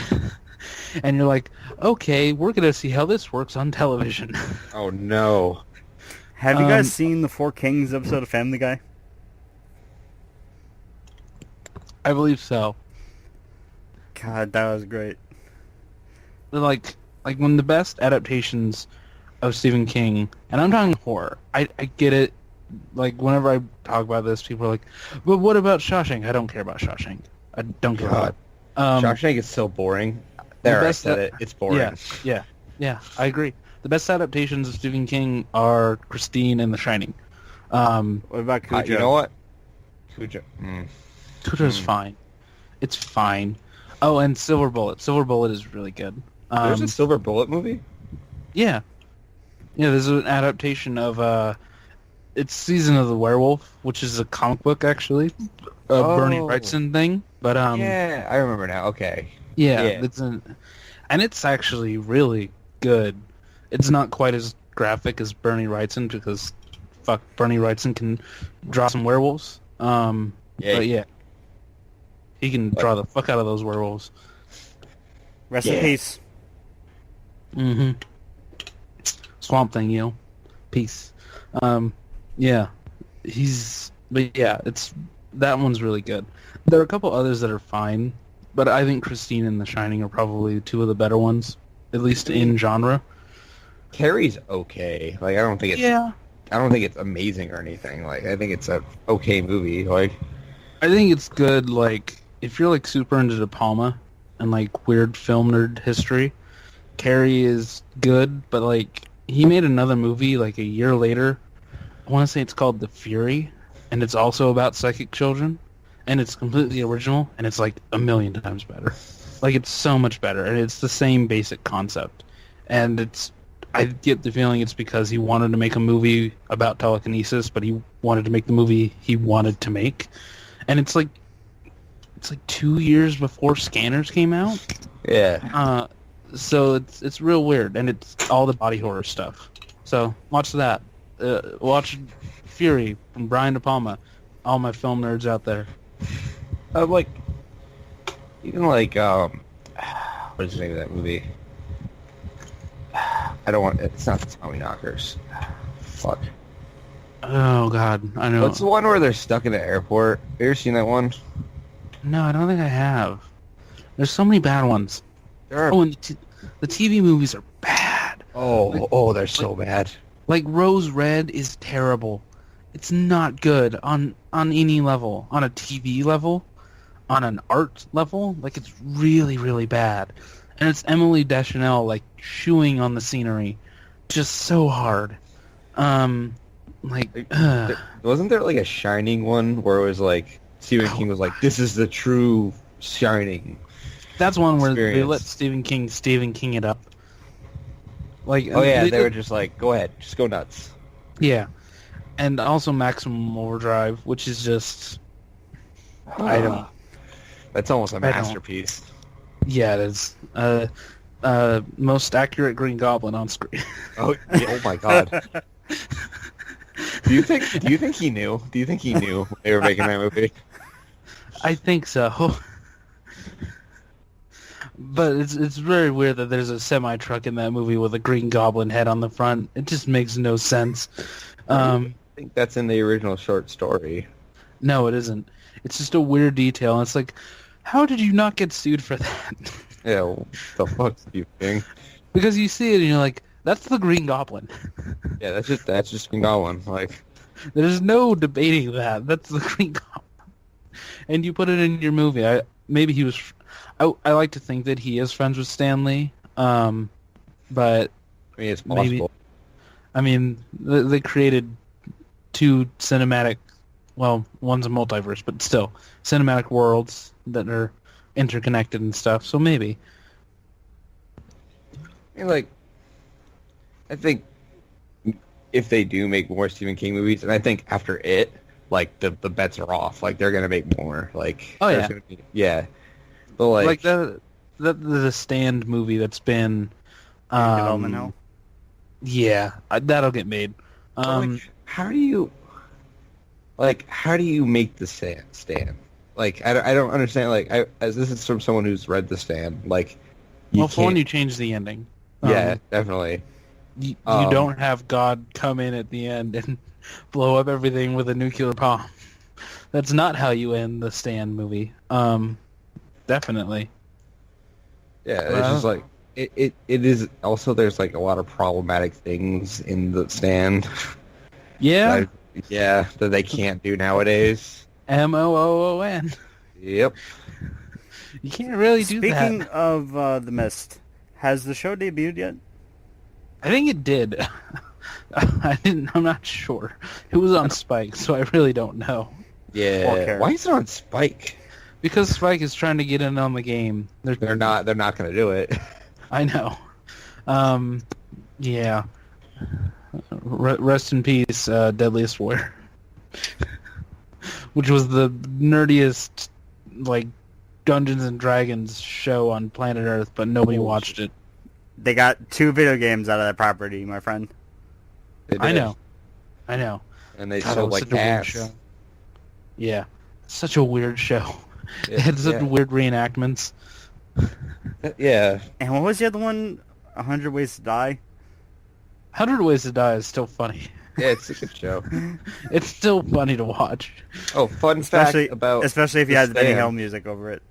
And you're like, okay, we're gonna see how this works on television. Oh no. Have you guys seen the Four Kings episode of Family Guy? I believe so. God, that was great. They're like when the best adaptations of Stephen King, and I'm talking horror. I get it. Like, whenever I talk about this, people are like, but what about Shawshank? I don't care about Shawshank. I don't care about it. Shawshank is so boring. There, I best said that- it. It's boring. Yeah, I agree. The best adaptations of Stephen King are Christine and The Shining. What about Cujo? You know what? Cujo. Cujo's fine. It's fine. Oh, and Silver Bullet. Silver Bullet is really good. There's a Silver Bullet movie? Yeah. Yeah, there's an adaptation of, it's Season of the Werewolf, which is a comic book, actually. A Bernie Wrightson thing. But, yeah, I remember now. Okay. yeah. Yeah. And it's actually really good. It's not quite as graphic as Bernie Wrightson, because, fuck, Bernie Wrightson can draw some werewolves. But yeah. He can draw the fuck out of those werewolves. Rest in peace. Mm-hmm. Swamp Thing, peace. Yeah, that one's really good. There are a couple others that are fine, but I think Christine and The Shining are probably two of the better ones, at least in genre. Carrie's okay. Like, I don't think it's amazing or anything. Like, I think it's a okay movie. Like, I think it's good. Like, if you're like super into De Palma and like weird film nerd history, Carrie is good, but like he made another movie like a year later. I want to say it's called The Fury, and it's also about psychic children, and it's completely original, and it's like a million times better. Like, it's so much better, and it's the same basic concept. And I get the feeling it's because he wanted to make a movie about telekinesis, but he wanted to make the movie he wanted to make. And it's like 2 years before Scanners came out. yeah. So it's real weird, and it's all the body horror stuff. So watch that. Watch Fury from Brian De Palma. All my film nerds out there. Like, even like, what is the name of that movie? It's not the Tommy Knockers. Fuck. Oh God, I know. What's the one where they're stuck in the airport? Have you ever seen that one? No, I don't think I have. There's so many bad ones. There are. Oh, and the TV movies are bad. They're so bad. Like Rose Red is terrible. It's not good on any level. On a TV level, on an art level, like it's really, really bad. And it's Emily Deschanel like chewing on the scenery, just so hard. Wasn't there like a Shining one where it was like Stephen King was like, "This is the true Shining." That's one where they experience. let Stephen King it up. Like, They were just like, "Go ahead, just go nuts." Yeah, and also Maximum Overdrive, which is just I don't. That's almost a I don't. masterpiece. Yeah, it is. Most accurate Green Goblin on screen. Oh my God. Do you think he knew? Do you think he knew they were making that movie? I think so. But it's very weird that there's a semi-truck in that movie with a Green Goblin head on the front. It just makes no sense. I think that's in the original short story. No, it isn't. It's just a weird detail. And it's like, how did you not get sued for that? Yeah, what the fuck, Steve King? Because you see it and you're like, that's the Green Goblin. Yeah, that's just Green Goblin. Like, there's no debating that. That's the Green Goblin. And you put it in your movie. I like to think that he is friends with Stan Lee, but I mean, it's possible. They created two cinematic, well, one's a multiverse, but still cinematic worlds that are interconnected and stuff. So maybe. I mean, like, I think if they do make more Stephen King movies, and I think after it, like the bets are off. Like they're gonna make more. Like, oh yeah, yeah. But like the Stand movie that's been Development Hell. Yeah, that'll get made. Like, how do you make the stand? Like, I don't understand. Like, as this is from someone who's read the Stand. Like, for one, you change the ending. Yeah, definitely. You don't have God come in at the end and blow up everything with a nuclear bomb. That's not how you end the Stand movie. Definitely. Yeah, it's just like it is. Also, there's like a lot of problematic things in the Stand. Yeah. That they can't do nowadays. MOOON. Yep. You can't really do that. Speaking of The Mist, has the show debuted yet? I think it did. I'm not sure. It was on Spike, so I really don't know. Yeah. Why is it on Spike? Because Spike is trying to get in on the game. They're not going to do it. I know. Yeah. Rest in peace, Deadliest Warrior. Which was the nerdiest, like, Dungeons and Dragons show on planet Earth, but nobody watched it. They got 2 video games out of that property, my friend. I know. And they sold like ass. Yeah. Such a weird show. It had such weird reenactments. Yeah. And what was the other one? 100 Ways to Die? 100 Ways to Die is still funny. Yeah, it's a good show. It's still funny to watch. Oh, especially if you had the Benny Hill music over it.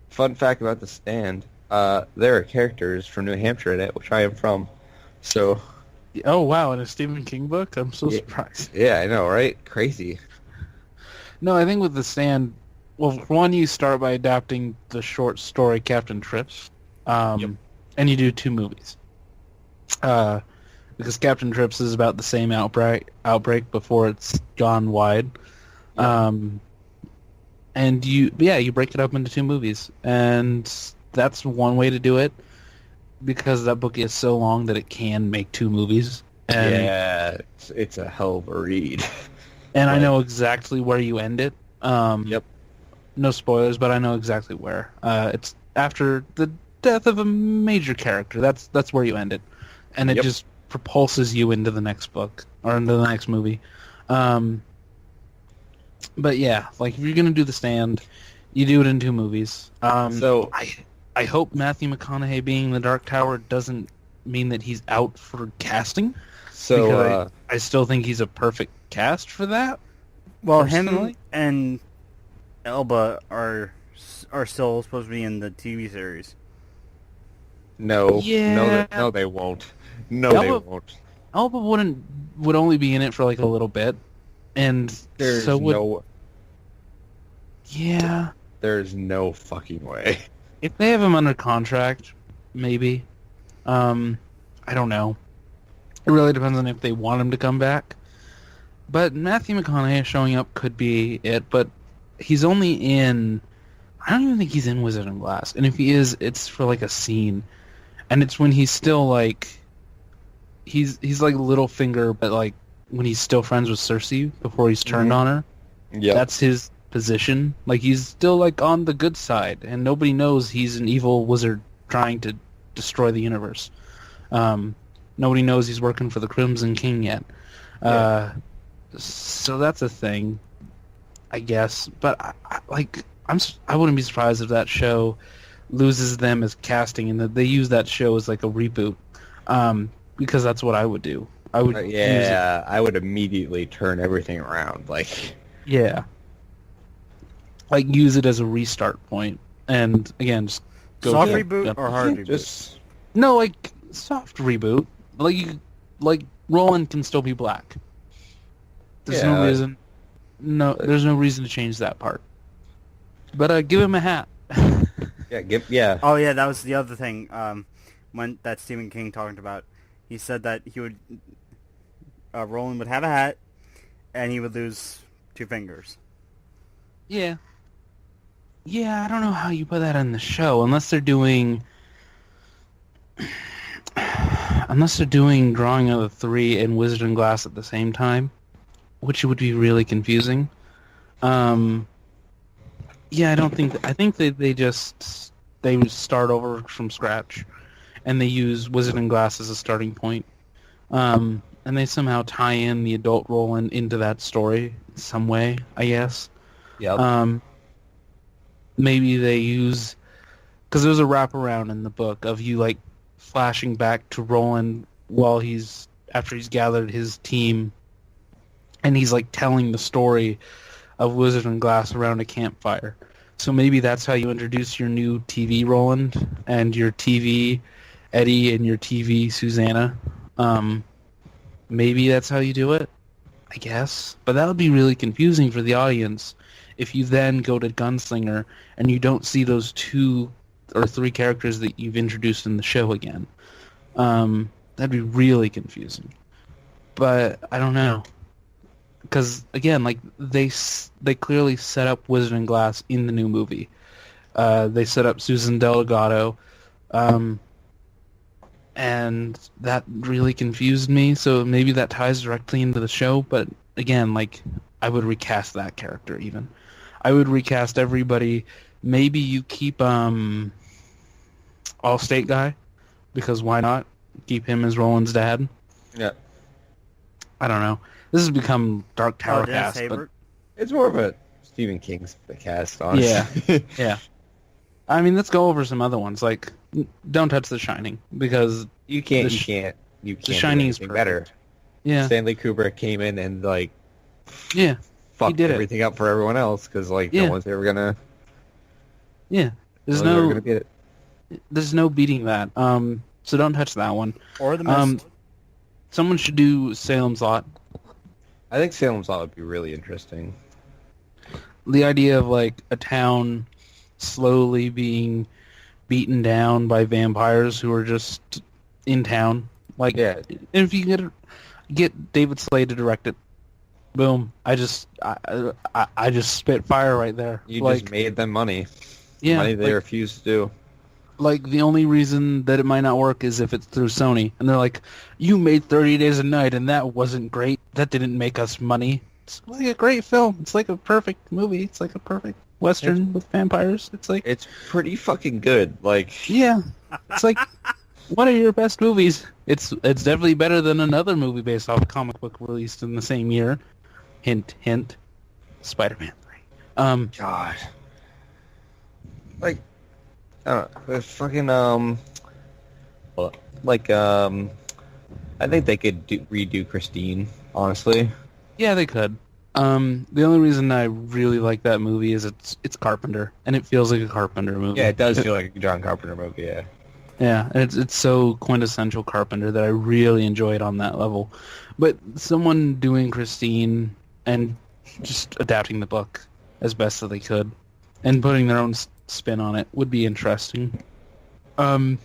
Fun fact about The Stand. There are characters from New Hampshire in it, which I am from. So. Oh, wow, in a Stephen King book? I'm so surprised. Yeah, I know, right? Crazy. No, I think with The Stand, well, one, you start by adapting the short story Captain Trips, and you do 2 movies. Because Captain Trips is about the same outbreak before it's gone wide. Yep. And you break it up into 2 movies, and that's one way to do it, because that book is so long that it can make 2 movies. And, yeah, it's a hell of a read. And I know exactly where you end it. Yep. No spoilers, but I know exactly where. It's after the death of a major character. That's where you end it, and it just propulses you into the next book or into the next movie. But yeah, like if you're gonna do The Stand, you do it in 2 movies. So I hope Matthew McConaughey being the Dark Tower doesn't mean that he's out for casting. So I still think he's a perfect cast for that. Well, personally. Him and Elba are still supposed to be in the TV series. No, no, they won't. No, they won't. Elba would only be in it for like a little bit, and there's there's no fucking way. If they have him under contract, maybe. I don't know. It really depends on if they want him to come back. But Matthew McConaughey showing up could be it, but he's only in... I don't even think he's in Wizard and Glass. And if he is, it's for like a scene. And it's when he's still like... He's like Littlefinger, but like when he's still friends with Cersei before he's turned on her. Yeah, that's his position. Like he's still like on the good side, and nobody knows he's an evil wizard trying to destroy the universe. Nobody knows he's working for the Crimson King yet. So that's a thing, I guess. But I wouldn't be surprised if that show loses them as casting, and that they use that show as like a reboot. Because that's what I would do. I would I would immediately turn everything around. Like use it as a restart point, and again, just go soft reboot or hard reboot. No, like soft reboot. Like Roland can still be black. There's no reason. No, there's no reason to change that part. But give him a hat. Yeah. Oh yeah, that was the other thing. When that Stephen King talked about, he said that he would. Roland would have a hat, and he would lose 2 fingers. Yeah. Yeah, I don't know how you put that in the show, unless they're doing Drawing of the 3 and Wizard and Glass at the same time, which would be really confusing. Yeah, I think they start over from scratch, and they use Wizard and Glass as a starting point. And they somehow tie in the adult Roland into that story in some way, I guess. Yeah. Maybe they use... Because there's a wraparound in the book of you, like, flashing back to Roland after he's gathered his team, and he's, like, telling the story of Wizard and Glass around a campfire. So maybe that's how you introduce your new TV Roland, and your TV Eddie, and your TV Susanna. Maybe that's how you do it, I guess. But that would be really confusing for the audience if you then go to Gunslinger and you don't see those 2 or 3 characters that you've introduced in the show again. That'd be really confusing. But I don't know. Because, again, like, they clearly set up Wizard and Glass in the new movie. They set up Susan Delgado, and that really confused me, so maybe that ties directly into the show, but, again, like, I would recast that character, even. I would recast everybody. Maybe you keep, Allstate guy, because why not? Keep him as Roland's dad. Yeah. I don't know. This has become Dark Tower cast, but it's more of a Stephen King's cast, honestly. yeah, yeah. I mean, let's go over some other ones. Like, don't touch The Shining because you can't The Shining is do anything better. Yeah, Stanley Kubrick came in and like, yeah, fucked everything up for everyone else because like no one's ever gonna. Yeah, there's no beating that. So don't touch that one. Or the Mist. Someone should do Salem's Lot. I think Salem's Lot would be really interesting. The idea of like a town slowly being beaten down by vampires who are just in town. Like, if you get David Slade to direct it, boom! I just spit fire right there. You just made them money. Yeah, money they refuse to do. Like, the only reason that it might not work is if it's through Sony. And they're like, you made 30 Days a Night, and that wasn't great. That didn't make us money. It's like a great film. It's like a perfect movie. It's like a perfect Western with vampires. It's like... It's pretty fucking good. Like... Yeah. It's like one of your best movies. It's definitely better than another movie based off a comic book released in the same year. Hint, hint. Spider-Man 3. God. Like... fucking I think they could redo Christine, honestly. Yeah, they could. The only reason I really like that movie is it's Carpenter, and it feels like a Carpenter movie. Yeah, it does feel like a John Carpenter movie. Yeah. Yeah, and it's so quintessential Carpenter that I really enjoy it on that level. But someone doing Christine and just adapting the book as best that they could, and putting their own spin on it would be interesting. I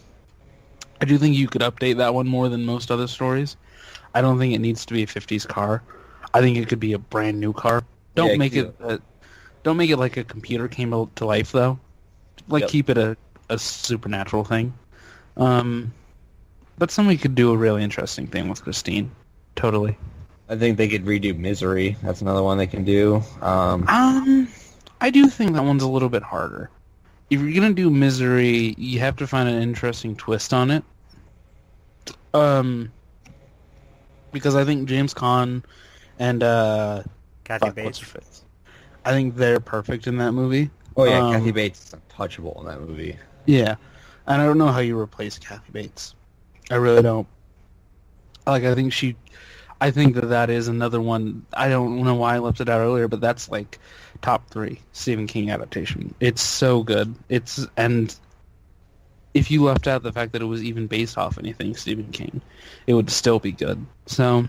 do think you could update that one more than most other stories. I don't think it needs to be a 50s car. I think it could be a brand new car. Don't make it like a computer came to life though. Like keep it a supernatural thing. But somebody could do a really interesting thing with Christine. Totally. I think they could redo Misery. That's another one they can do. I do think that one's a little bit harder. If you're gonna do Misery, you have to find an interesting twist on it. Because I think James Caan and Kathy Bates. I think they're perfect in that movie. Oh yeah, Kathy Bates is untouchable in that movie. Yeah, and I don't know how you replace Kathy Bates. I really don't. Like, I think that is another one. I don't know why I left it out earlier, but that's like top 3 Stephen King adaptation. It's so good. And if you left out the fact that it was even based off anything Stephen King, it would still be good. So,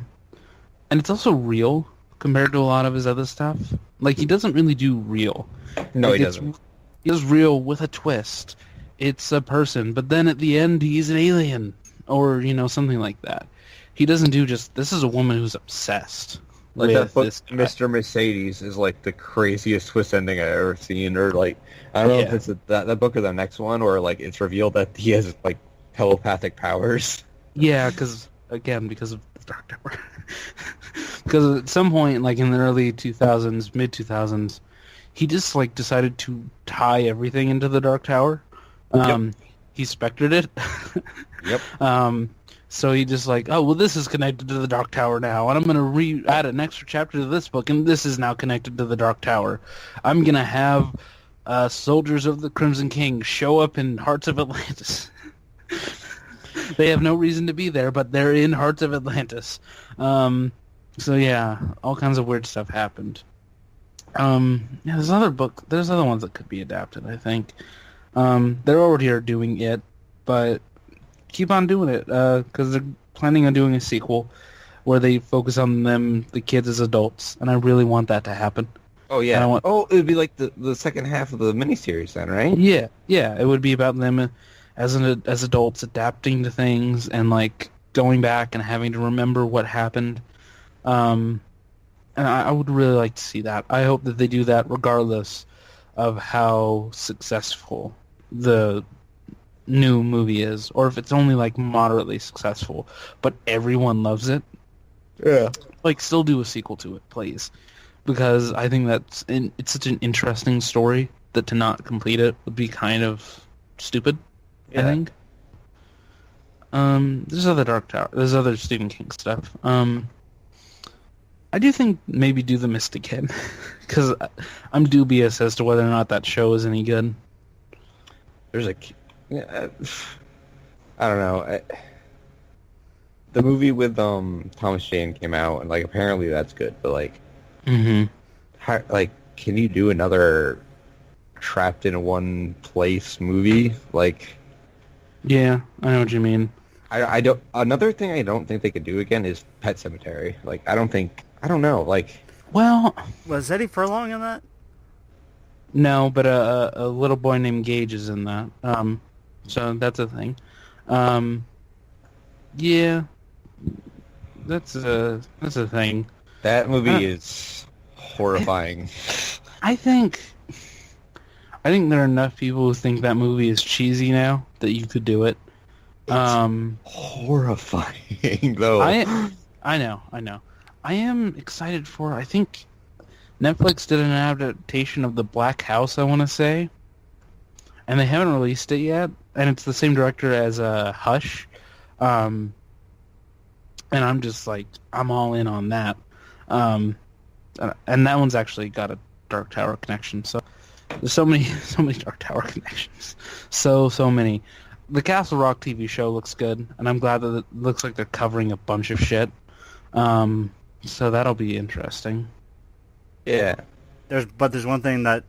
and it's also real compared to a lot of his other stuff. Like, he doesn't really do real. No, like, he doesn't. He does real with a twist. It's a person, but then at the end he's an alien, or something like that. He doesn't do just, this is a woman who's obsessed. Like that book, Mr. Mercedes, is like the craziest twist ending I've ever seen. Or like, I don't know if it's that book or the next one, or like it's revealed that he has like telepathic powers. Yeah, because of the Dark Tower. Because at some point, like in the early 2000s, mid 2000s, he just like decided to tie everything into the Dark Tower. He spectered it. Yep. So he just like, oh, well, this is connected to the Dark Tower now, and I'm going to add an extra chapter to this book, and this is now connected to the Dark Tower. I'm going to have soldiers of the Crimson King show up in Hearts of Atlantis. They have no reason to be there, but they're in Hearts of Atlantis. So yeah, all kinds of weird stuff happened. There's other ones that could be adapted, I think. They already are doing it, but keep on doing it, because they're planning on doing a sequel where they focus on the kids as adults, and I really want that to happen. Oh yeah. It would be like the second half of the miniseries then, right? Yeah, it would be about them as adults adapting to things and like going back and having to remember what happened. And I would really like to see that. I hope that they do that regardless of how successful the new movie is, or if it's only like moderately successful, but everyone loves it. Yeah. Like, still do a sequel to it, please, because I think it's such an interesting story that to not complete it would be kind of stupid. Yeah. I think. There's other Dark Tower. There's other Stephen King stuff. I do think maybe do the Mystic Kid, because I'm dubious as to whether or not that show is any good. There's a... Yeah, I don't know. The movie with Thomas Jane came out, and like apparently that's good, but like, can you do another trapped in one place movie? Like, yeah, I know what you mean. I don't. Another thing I don't think they could do again is Pet Sematary. Like, I don't know. Like, Well, Was Eddie Furlong in that? no, but a little boy named Gage is in that. So that's a thing. Yeah, that's a thing. that movie is horrifying. I think there are enough people who think that movie is cheesy now that you could do it. Horrifying though. I know. I am excited for. I think Netflix did an adaptation of The Black House, I want to say, and they haven't released it yet. And it's the same director as Hush, and I'm just like, I'm all in on that. And that one's actually got a Dark Tower connection. So there's so many Dark Tower connections. So many. The Castle Rock TV show looks good, and I'm glad that it looks like they're covering a bunch of shit. So that'll be interesting. Yeah. There's one thing that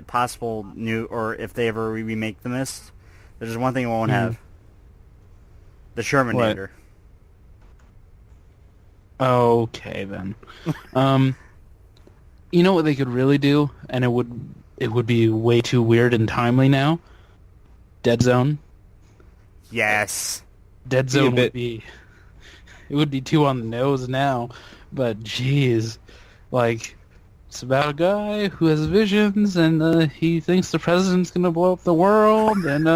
possible new, or if they ever remake The Mist, there's one thing it won't have. The Shermanator. Okay then. You know what they could really do, and it would be way too weird and timely now. Dead Zone. Yes. Dead Zone would be. It would be too on the nose now, but jeez, like, it's about a guy who has visions and he thinks the president's gonna blow up the world, and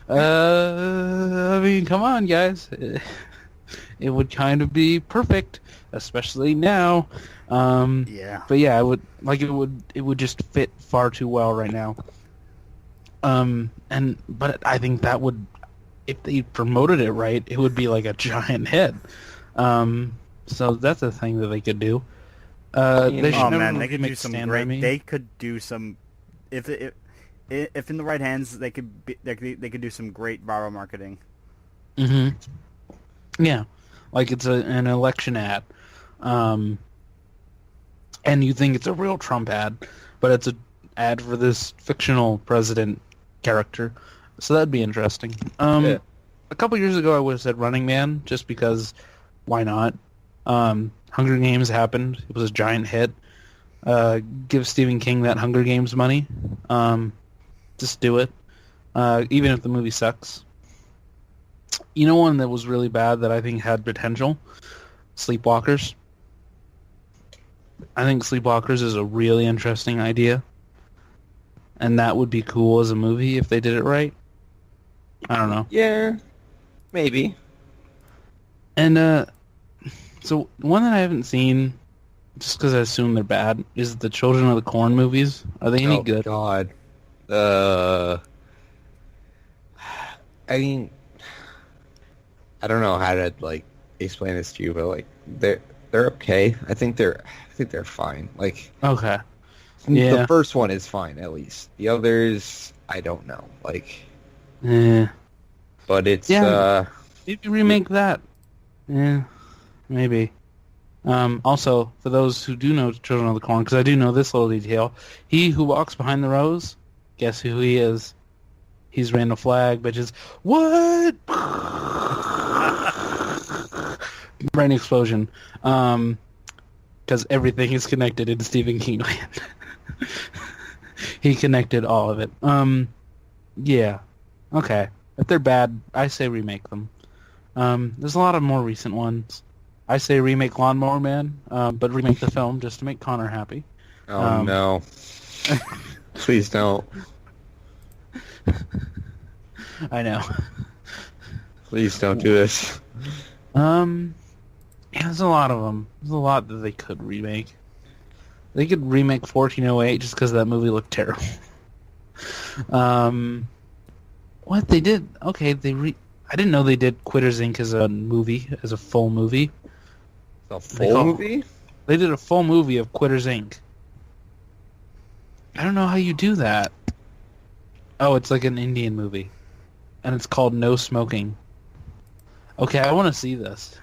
I mean, come on, guys, it would kind of be perfect, especially now. Yeah. But yeah, it would just fit far too well right now. But I think that would, if they promoted it right, it would be like a giant hit. So that's a thing that they could do. They could do some great. They could do some, if in the right hands, they could do some great viral marketing. Yeah, like it's an election ad, and you think it's a real Trump ad, but it's an ad for this fictional president character. So that'd be interesting. Yeah. A couple years ago, I would have said Running Man, just because, why not? Hunger Games happened. It was a giant hit. Give Stephen King that Hunger Games money. Just do it. Even if the movie sucks. You know one that was really bad that I think had potential? Sleepwalkers. I think Sleepwalkers is a really interesting idea. And that would be cool as a movie if they did it right. I don't know. Yeah, maybe. And so one that I haven't seen, just because I assume they're bad, is the Children of the Corn movies. Are they any good? God. I mean, I don't know how to like explain this to you, but like they're okay. I think they're fine. Like, Okay. Yeah. the first one is fine at least. The others, I don't know. Like, but it's maybe remake that. Yeah, maybe. Also, for those who do know Children of the Corn, because I do know this little detail, he who walks behind the rose, guess who he is? He's Randall Flagg, bitches. What? Brain explosion. Because everything is connected in Stephen King land. He connected all of it. Yeah. Okay. If they're bad, I say remake them. There's a lot of more recent ones. I say remake Lawnmower Man, but remake the film just to make Connor happy. Oh no! Please don't. I know. Please don't do this. Yeah, there's a lot of them. There's a lot that they could remake. They could remake 1408 just because that movie looked terrible. What they did? Okay, I didn't know they did Quitters Inc. as a movie, as a full movie. A full movie? They did a full movie of Quitters Inc. I don't know how you do that. Oh, it's like an Indian movie, and it's called No Smoking. Okay, I want to see this.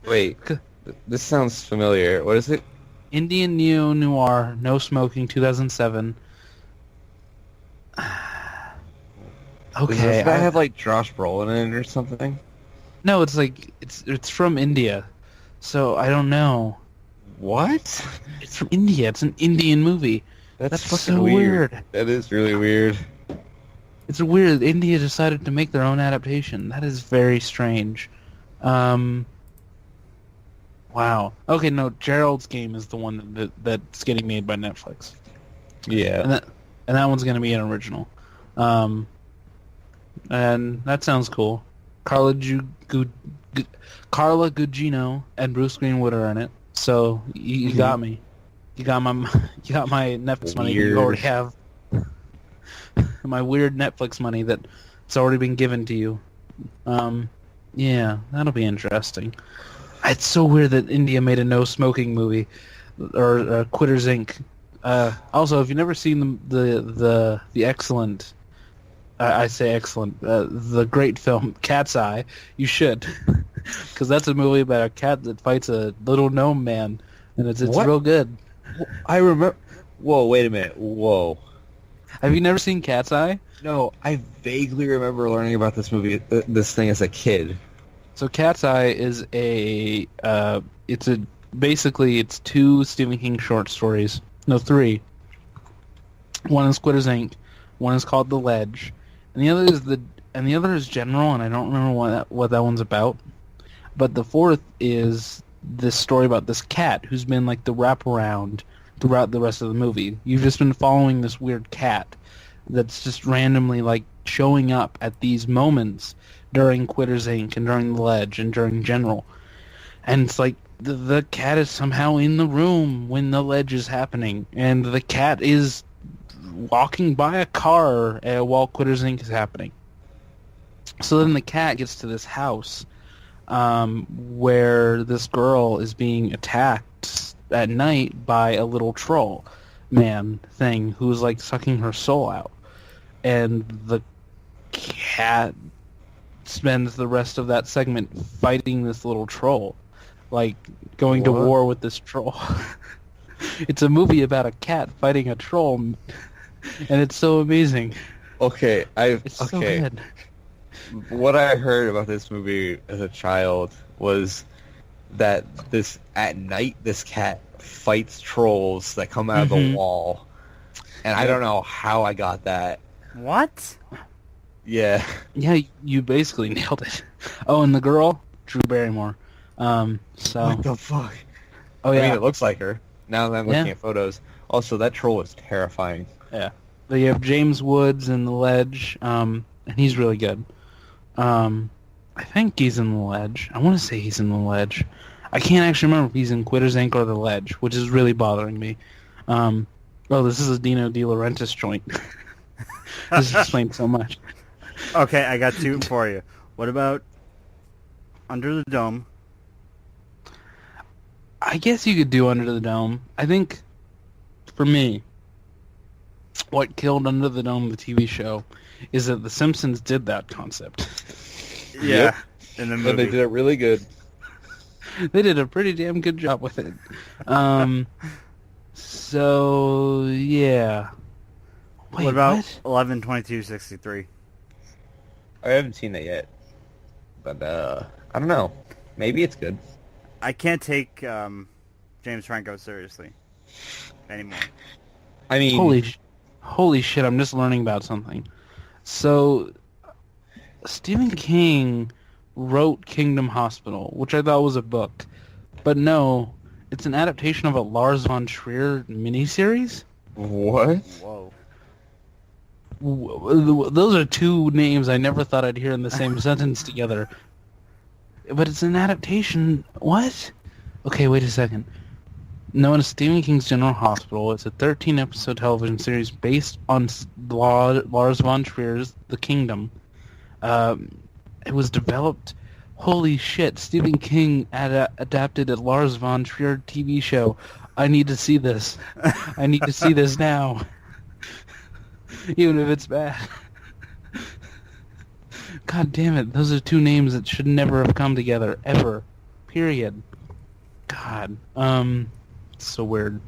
Wait, this sounds familiar. What is it? Indian neo-noir, No Smoking, 2007. Okay. Does that have like Josh Brolin in it or something? No, it's like it's from India, so I don't know. What? It's from India. It's an Indian movie. That's fucking so weird. That is really weird. It's weird. India decided to make their own adaptation. That is very strange. Wow. Okay, no, Gerald's Game is the one that's getting made by Netflix. Yeah. And that one's going to be an original. And that sounds cool. Carla Gugino and Bruce Greenwood are in it. So you got me. You got my Netflix money that you already have. My weird Netflix money that's already been given to you. Yeah, that'll be interesting. It's so weird that India made a no smoking movie, or Quitters Inc. Also, if you've never seen the excellent, I say excellent, the great film Cat's Eye, you should, because that's a movie about a cat that fights a little gnome man, and it's real good. I remember. Whoa, wait a minute. Whoa. Have you never seen Cat's Eye? No, I vaguely remember learning about this movie, this thing as a kid. So Cat's Eye is basically it's two Stephen King short stories. No, three. One is Quitters Inc. One is called The Ledge, and the other is general, and I don't remember what that one's about. But the fourth is this story about this cat who's been like the wraparound throughout the rest of the movie. You've just been following this weird cat that's just randomly like showing up at these moments during Quitters Inc. and during The Ledge and during General. And it's like the cat is somehow in the room when The Ledge is happening, and the cat is walking by a car while Quitters Inc. is happening. So then the cat gets to this house where this girl is being attacked at night by a little troll man thing who's like sucking her soul out. And the cat spends the rest of that segment fighting this little troll, like going to war with this troll. It's a movie about a cat fighting a troll, and it's so amazing. Okay, It's so good. What I heard about this movie as a child was that at night this cat fights trolls that come out of the wall, and I don't know how I got that. What? Yeah. Yeah, you basically nailed it. Oh, and the girl, Drew Barrymore. So What the fuck? Oh yeah, I mean, it looks like her. Now that I'm looking at photos. Also, that troll is terrifying. Yeah. But you have James Woods in The Ledge, and he's really good. I think he's in The Ledge. I want to say he's in The Ledge. I can't actually remember if he's in Quitters Inc. or The Ledge, which is really bothering me. This is a Dino De Laurentiis joint. This explains so much. Okay, I got two for you. What about Under the Dome? I guess you could do Under the Dome. I think, for me, what killed Under the Dome, the TV show, is that The Simpsons did that concept. Yeah, in the movie. And they did it really good. They did a pretty damn good job with it. So, yeah. Wait, what about 11/22/63? I haven't seen that yet. But, I don't know. Maybe it's good. I can't take James Franco seriously anymore. I mean... Holy shit, I'm just learning about something. So, Stephen King wrote Kingdom Hospital, which I thought was a book. But no, it's an adaptation of a Lars von Trier miniseries. What? Whoa. Those are two names I never thought I'd hear in the same sentence together. But it's an adaptation. What? Okay, wait a second. Known as Stephen King's General Hospital, it's a 13-episode television series based on Lars von Trier's The Kingdom. It was developed... Holy shit, Stephen King adapted a Lars von Trier TV show. I need to see this. I need to see this now. Even if it's bad. God damn it, those are two names that should never have come together, ever. Period. God. It's so weird.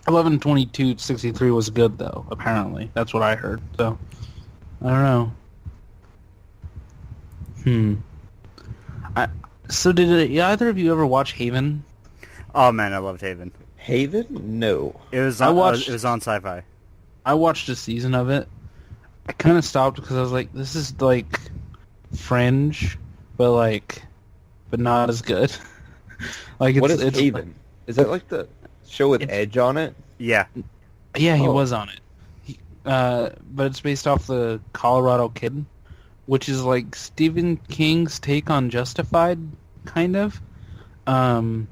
11/22/63 was good, though, apparently. That's what I heard, so... I don't know. So did either of you ever watch Haven? Oh man, I loved Haven. Haven? No. It was I on, watched- it was on Sci-Fi. I watched a season of it. I kind of stopped because I was like, this is like Fringe, but not as good. Like What is it's Haven? Is that like the show with Edge on it? Yeah. Yeah, he Oh. was on it. But it's based off the Colorado Kid, which is like Stephen King's take on Justified, kind of. Oh,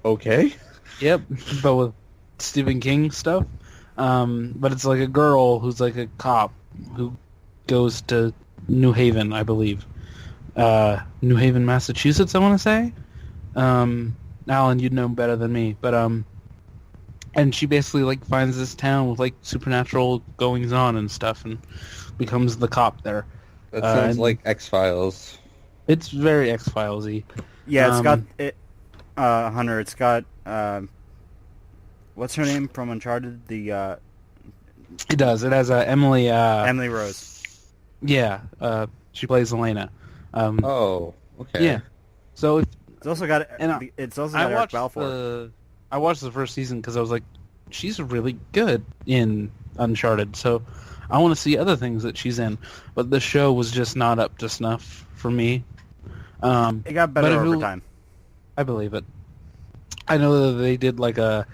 okay. Yep, but with Stephen King stuff. But it's like a girl who's like a cop who goes to New Haven, I believe. New Haven, Massachusetts, I want to say. Alan, you'd know better than me, but and she basically like finds this town with like supernatural goings on and stuff, and becomes the cop there. That sounds and- like X-Files. It's very X-Filesy. Yeah, it's got Um, it. Hunter, it's got what's her name from Uncharted? The It does. It has Emily. Emily Rose. Yeah, she plays Elena. Oh, okay. Yeah. So if It's also got And it's also I got Eric watched Balfour. I watched the first season because I was like, she's really good in Uncharted, so I want to see other things that she's in. But the show was just not up to snuff for me. It got but better if over it- time. I believe it. I know that they did like a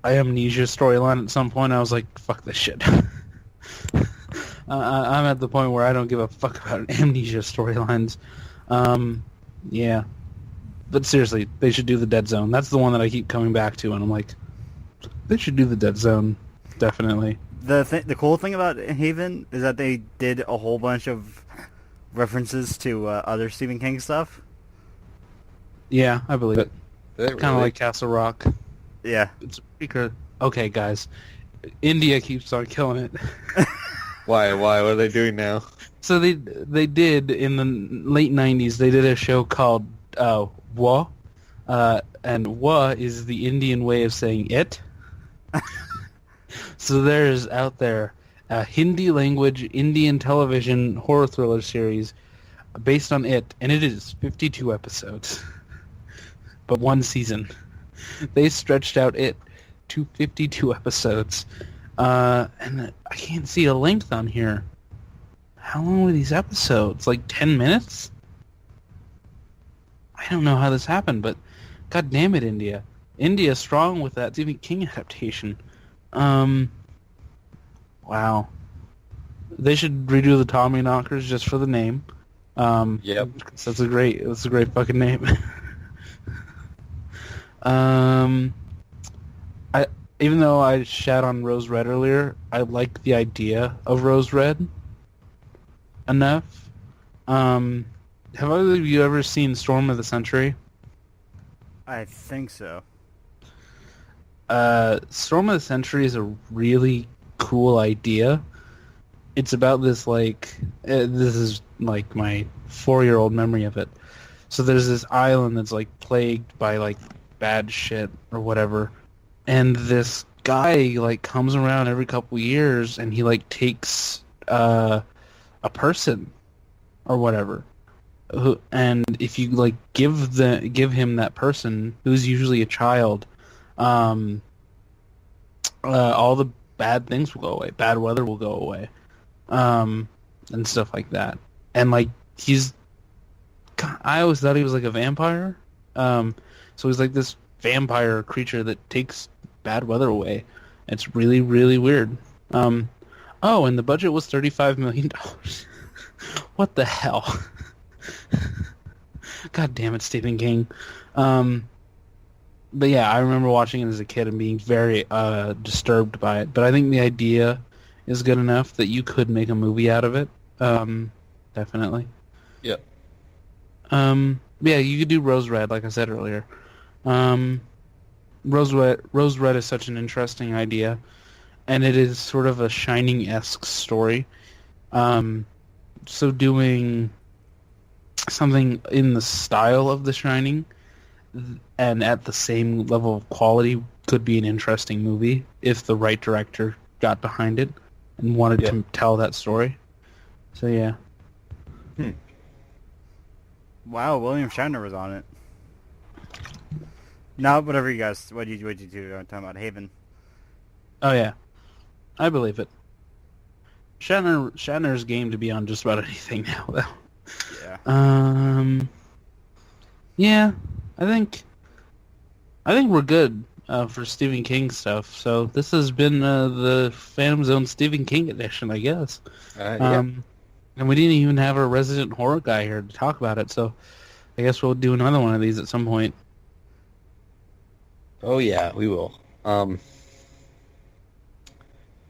Amnesia storyline at some point. I was like, fuck this shit. I'm at the point where I don't give a fuck about Amnesia storylines. Yeah. But seriously, they should do the Dead Zone. That's the one that I keep coming back to, and I'm like, they should do the Dead Zone, definitely. The cool thing about Haven is that they did a whole bunch of references to other Stephen King stuff. Yeah, I believe it. Did it Kind of really? like Castle Rock. Yeah. It's okay, guys. India keeps on killing it. Why? What are they doing now? So they did in the late '90s. They did a show called Wa, and Wa is the Indian way of saying it. So there's out there a Hindi language Indian television horror thriller series based on it, and it is 52 episodes, but one season. They stretched out it to 52 episodes, and I can't see a length on here. How long were these episodes? Like 10 minutes? I don't know how this happened, but god damn it, India. India's strong with that Stephen King adaptation. Wow. They should redo the Tommy Knockers just for the name. Yep. 'Cause that's a great fucking name. Even though I shat on Rose Red earlier, I like the idea of Rose Red enough. Have either of you ever seen Storm of the Century? I think so. Storm of the Century is a really cool idea. It's about this this is like my 4-year-old memory of it. So there's this island that's like plagued by like bad shit or whatever, and this guy like comes around every couple years and he like takes a person or whatever. And if you like give him that person, who's usually a child, all the bad things will go away. Bad weather will go away, and stuff like that. And like he's I always thought he was like a vampire. So he's like this vampire creature that takes bad weather away. It's really, really weird. Oh, and the budget was $35 million. What the hell? God damn it, Stephen King. But yeah, I remember watching it as a kid and being very disturbed by it. But I think the idea is good enough that you could make a movie out of it. Definitely. Yep. Yeah, you could do Rose Red, like I said earlier. Rose Red is such an interesting idea, and it is sort of a Shining-esque story. So doing something in the style of The Shining and at the same level of quality could be an interesting movie if the right director got behind it and wanted to tell that story. So yeah. Wow, William Shatner was on it. No, whatever you guys, what did you do? I'm talking about Haven. Oh yeah, I believe it. Shatner's game to be on just about anything now, though. Yeah. Yeah, I think we're good for Stephen King stuff. So this has been the Phantom Zone Stephen King edition, I guess. Yeah. And we didn't even have our resident horror guy here to talk about it, so I guess we'll do another one of these at some point. Oh yeah, we will.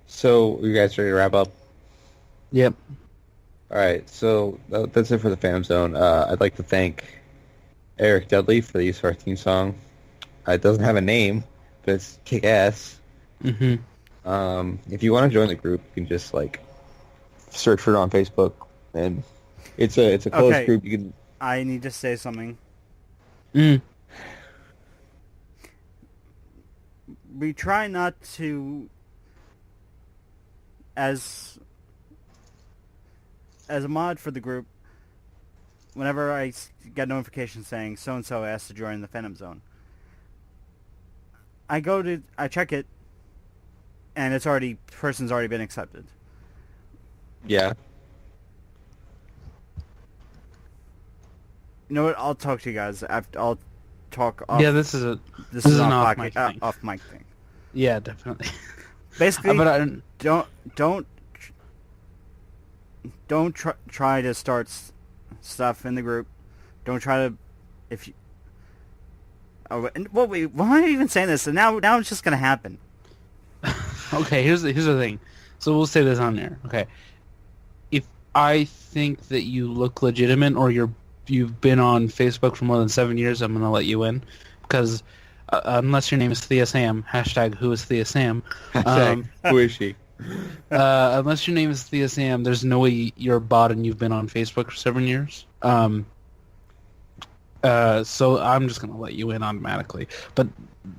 So you guys ready to wrap up? Yep. All right, so that's it for the Phantom Zone. I'd like to thank Eric Dudley for the use of our theme song. It doesn't have a name, but it's kick-ass. Mm-hmm. If you want to join the group, you can just search for it on Facebook, and it's a closed group. You can. I need to say something. We try not to, as a mod for the group, whenever I get notifications saying so-and-so asked to join the Phantom Zone, I check it, and person's already been accepted. Yeah. You know what? I'll talk to you guys. I'll talk off. Yeah, this is an off mic thing. Off mic thing. Yeah, definitely. Basically, but don't try to start stuff in the group. Don't try to if you. Oh, wait, why am I even saying this? So now it's just gonna happen. Okay, here's the thing. So we'll say this on there. Okay, if I think that you look legitimate or you've been on Facebook for more than 7 years, I'm gonna let you in, because unless your name is Thea Sam, hashtag who is Thea Sam. Hashtag who is she? Unless your name is Thea Sam, there's no way you're a bot and you've been on Facebook for 7 years. So I'm just gonna let you in automatically. But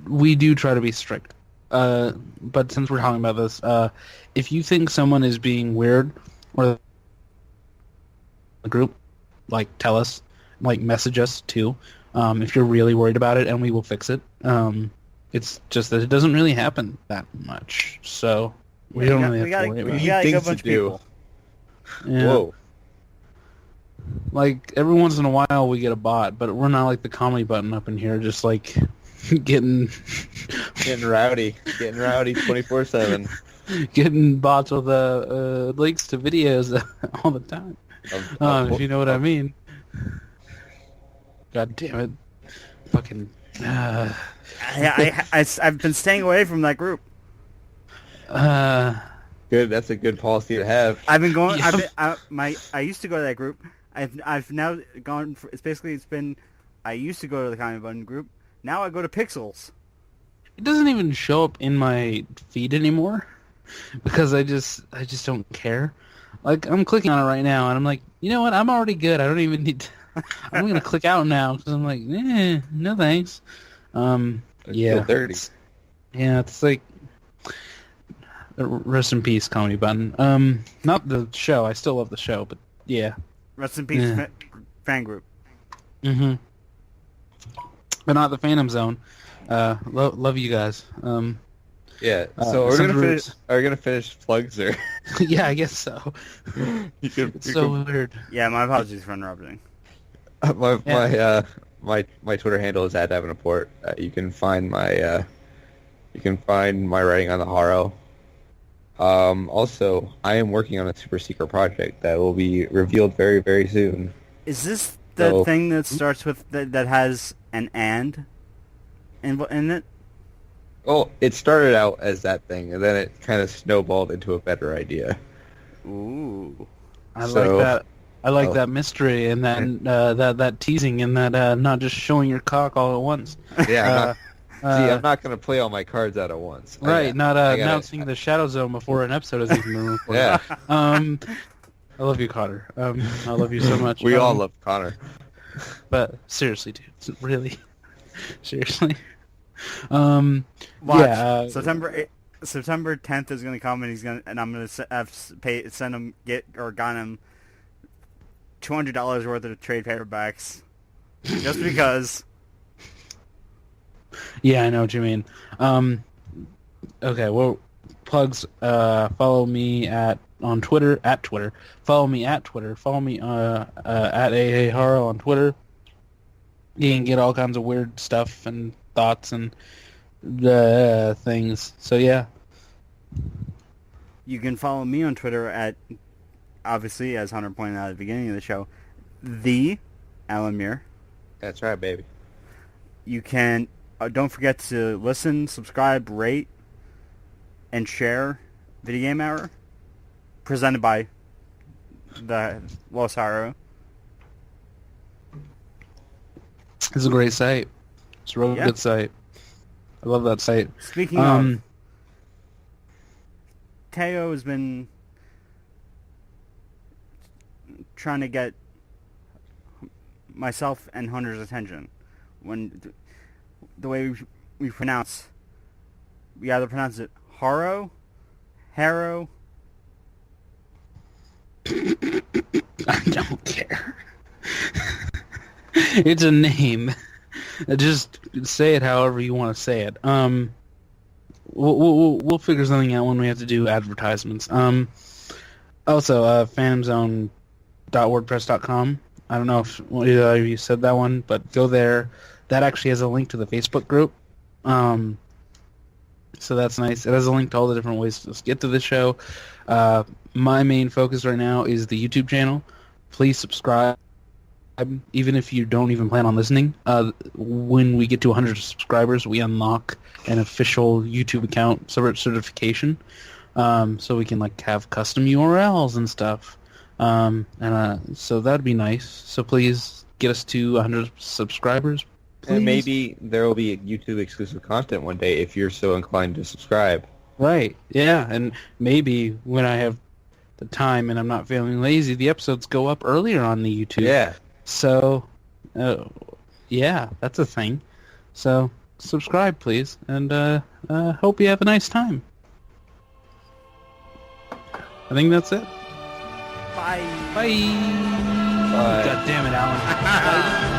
we do try to be strict. But since we're talking about this, if you think someone is being weird or the group, tell us, message us too, if you're really worried about it, and we will fix it. It's just that it doesn't really happen that much, so we don't really have to worry about it. We got a bunch of people. Yeah. Whoa. Every once in a while we get a bot, but we're not like the comedy button up in here, just getting rowdy 24/7. Getting bots with links to videos all the time. If you know what I mean. God damn it. Fucking... I've been staying away from that group. Good. That's a good policy to have. I've been going... I used to go to that group. I've now gone... I used to go to the Comedy Button group. Now I go to Pixels. It doesn't even show up in my feed anymore. Because I just don't care. I'm clicking on it right now, and I'm like, you know what? I'm already good. I don't even need to... I'm going to click out now, because I'm like, no thanks. Yeah. Still dirty. It's like... Rest in peace, Comedy Button. Not the show. I still love the show, but yeah. Rest in peace, fan group. Mm-hmm. But not the Phantom Zone. Love you guys. Yeah. So are we gonna finish plugs or? Yeah, I guess so. Weird. Yeah, my apologies for interrupting. My Twitter handle is @Davenport. You can find my writing on the Haro. Also, I am working on a super secret project that will be revealed very, very soon. Is this the thing that starts with that has an and in it? Well, it started out as that thing, and then it kind of snowballed into a better idea. Ooh. I like that. I like that mystery and that teasing and that not just showing your cock all at once. Yeah. I'm not going to play all my cards out at once. Right, not announcing the Shadow Zone before an episode has even been recorded. Yeah. I love you, Connor. I love you so much. We all love Connor. But seriously, dude, really, seriously. Watch. Yeah, September 10th is gonna come, and I'm gonna send him got him $200 worth of trade paperbacks, just because. Yeah, I know what you mean. Okay, well, plugs. Follow me on Twitter at Twitter. Follow me at Twitter. Follow me at AAHaro on Twitter. You can get all kinds of weird stuff and thoughts and things. So yeah. You can follow me on Twitter at, obviously, as Hunter pointed out at the beginning of the show, the Alan Muir. That's right, baby. You can don't forget to listen, subscribe, rate, and share Video Game Hour, presented by the Los Haro. It's a great site. It's a real good site. I love that site. Speaking of, Teo has been trying to get myself and Hunter's attention when the way we pronounce, we either pronounce it Haro, Harrow. I don't care. It's a name. Just say it however you want to say it. We'll figure something out when we have to do advertisements. Also, phantomzone.wordpress.com. I don't know if either of you said that one, but go there. That actually has a link to the Facebook group. So that's nice. It has a link to all the different ways to get to the show. My main focus right now is the YouTube channel. Please subscribe, even if you don't even plan on listening. When we get to 100 subscribers, we unlock an official YouTube account certification, so we can have custom URLs and stuff. So that'd be nice. So please get us to 100 subscribers. Please. And maybe there will be YouTube exclusive content one day if you're so inclined to subscribe. Right. Yeah, and maybe when I have the time and I'm not feeling lazy, the episodes go up earlier on the YouTube. Yeah. So, yeah, that's a thing. So subscribe, please, and hope you have a nice time. I think that's it. Bye. Bye. Bye. God damn it, Alan. Bye.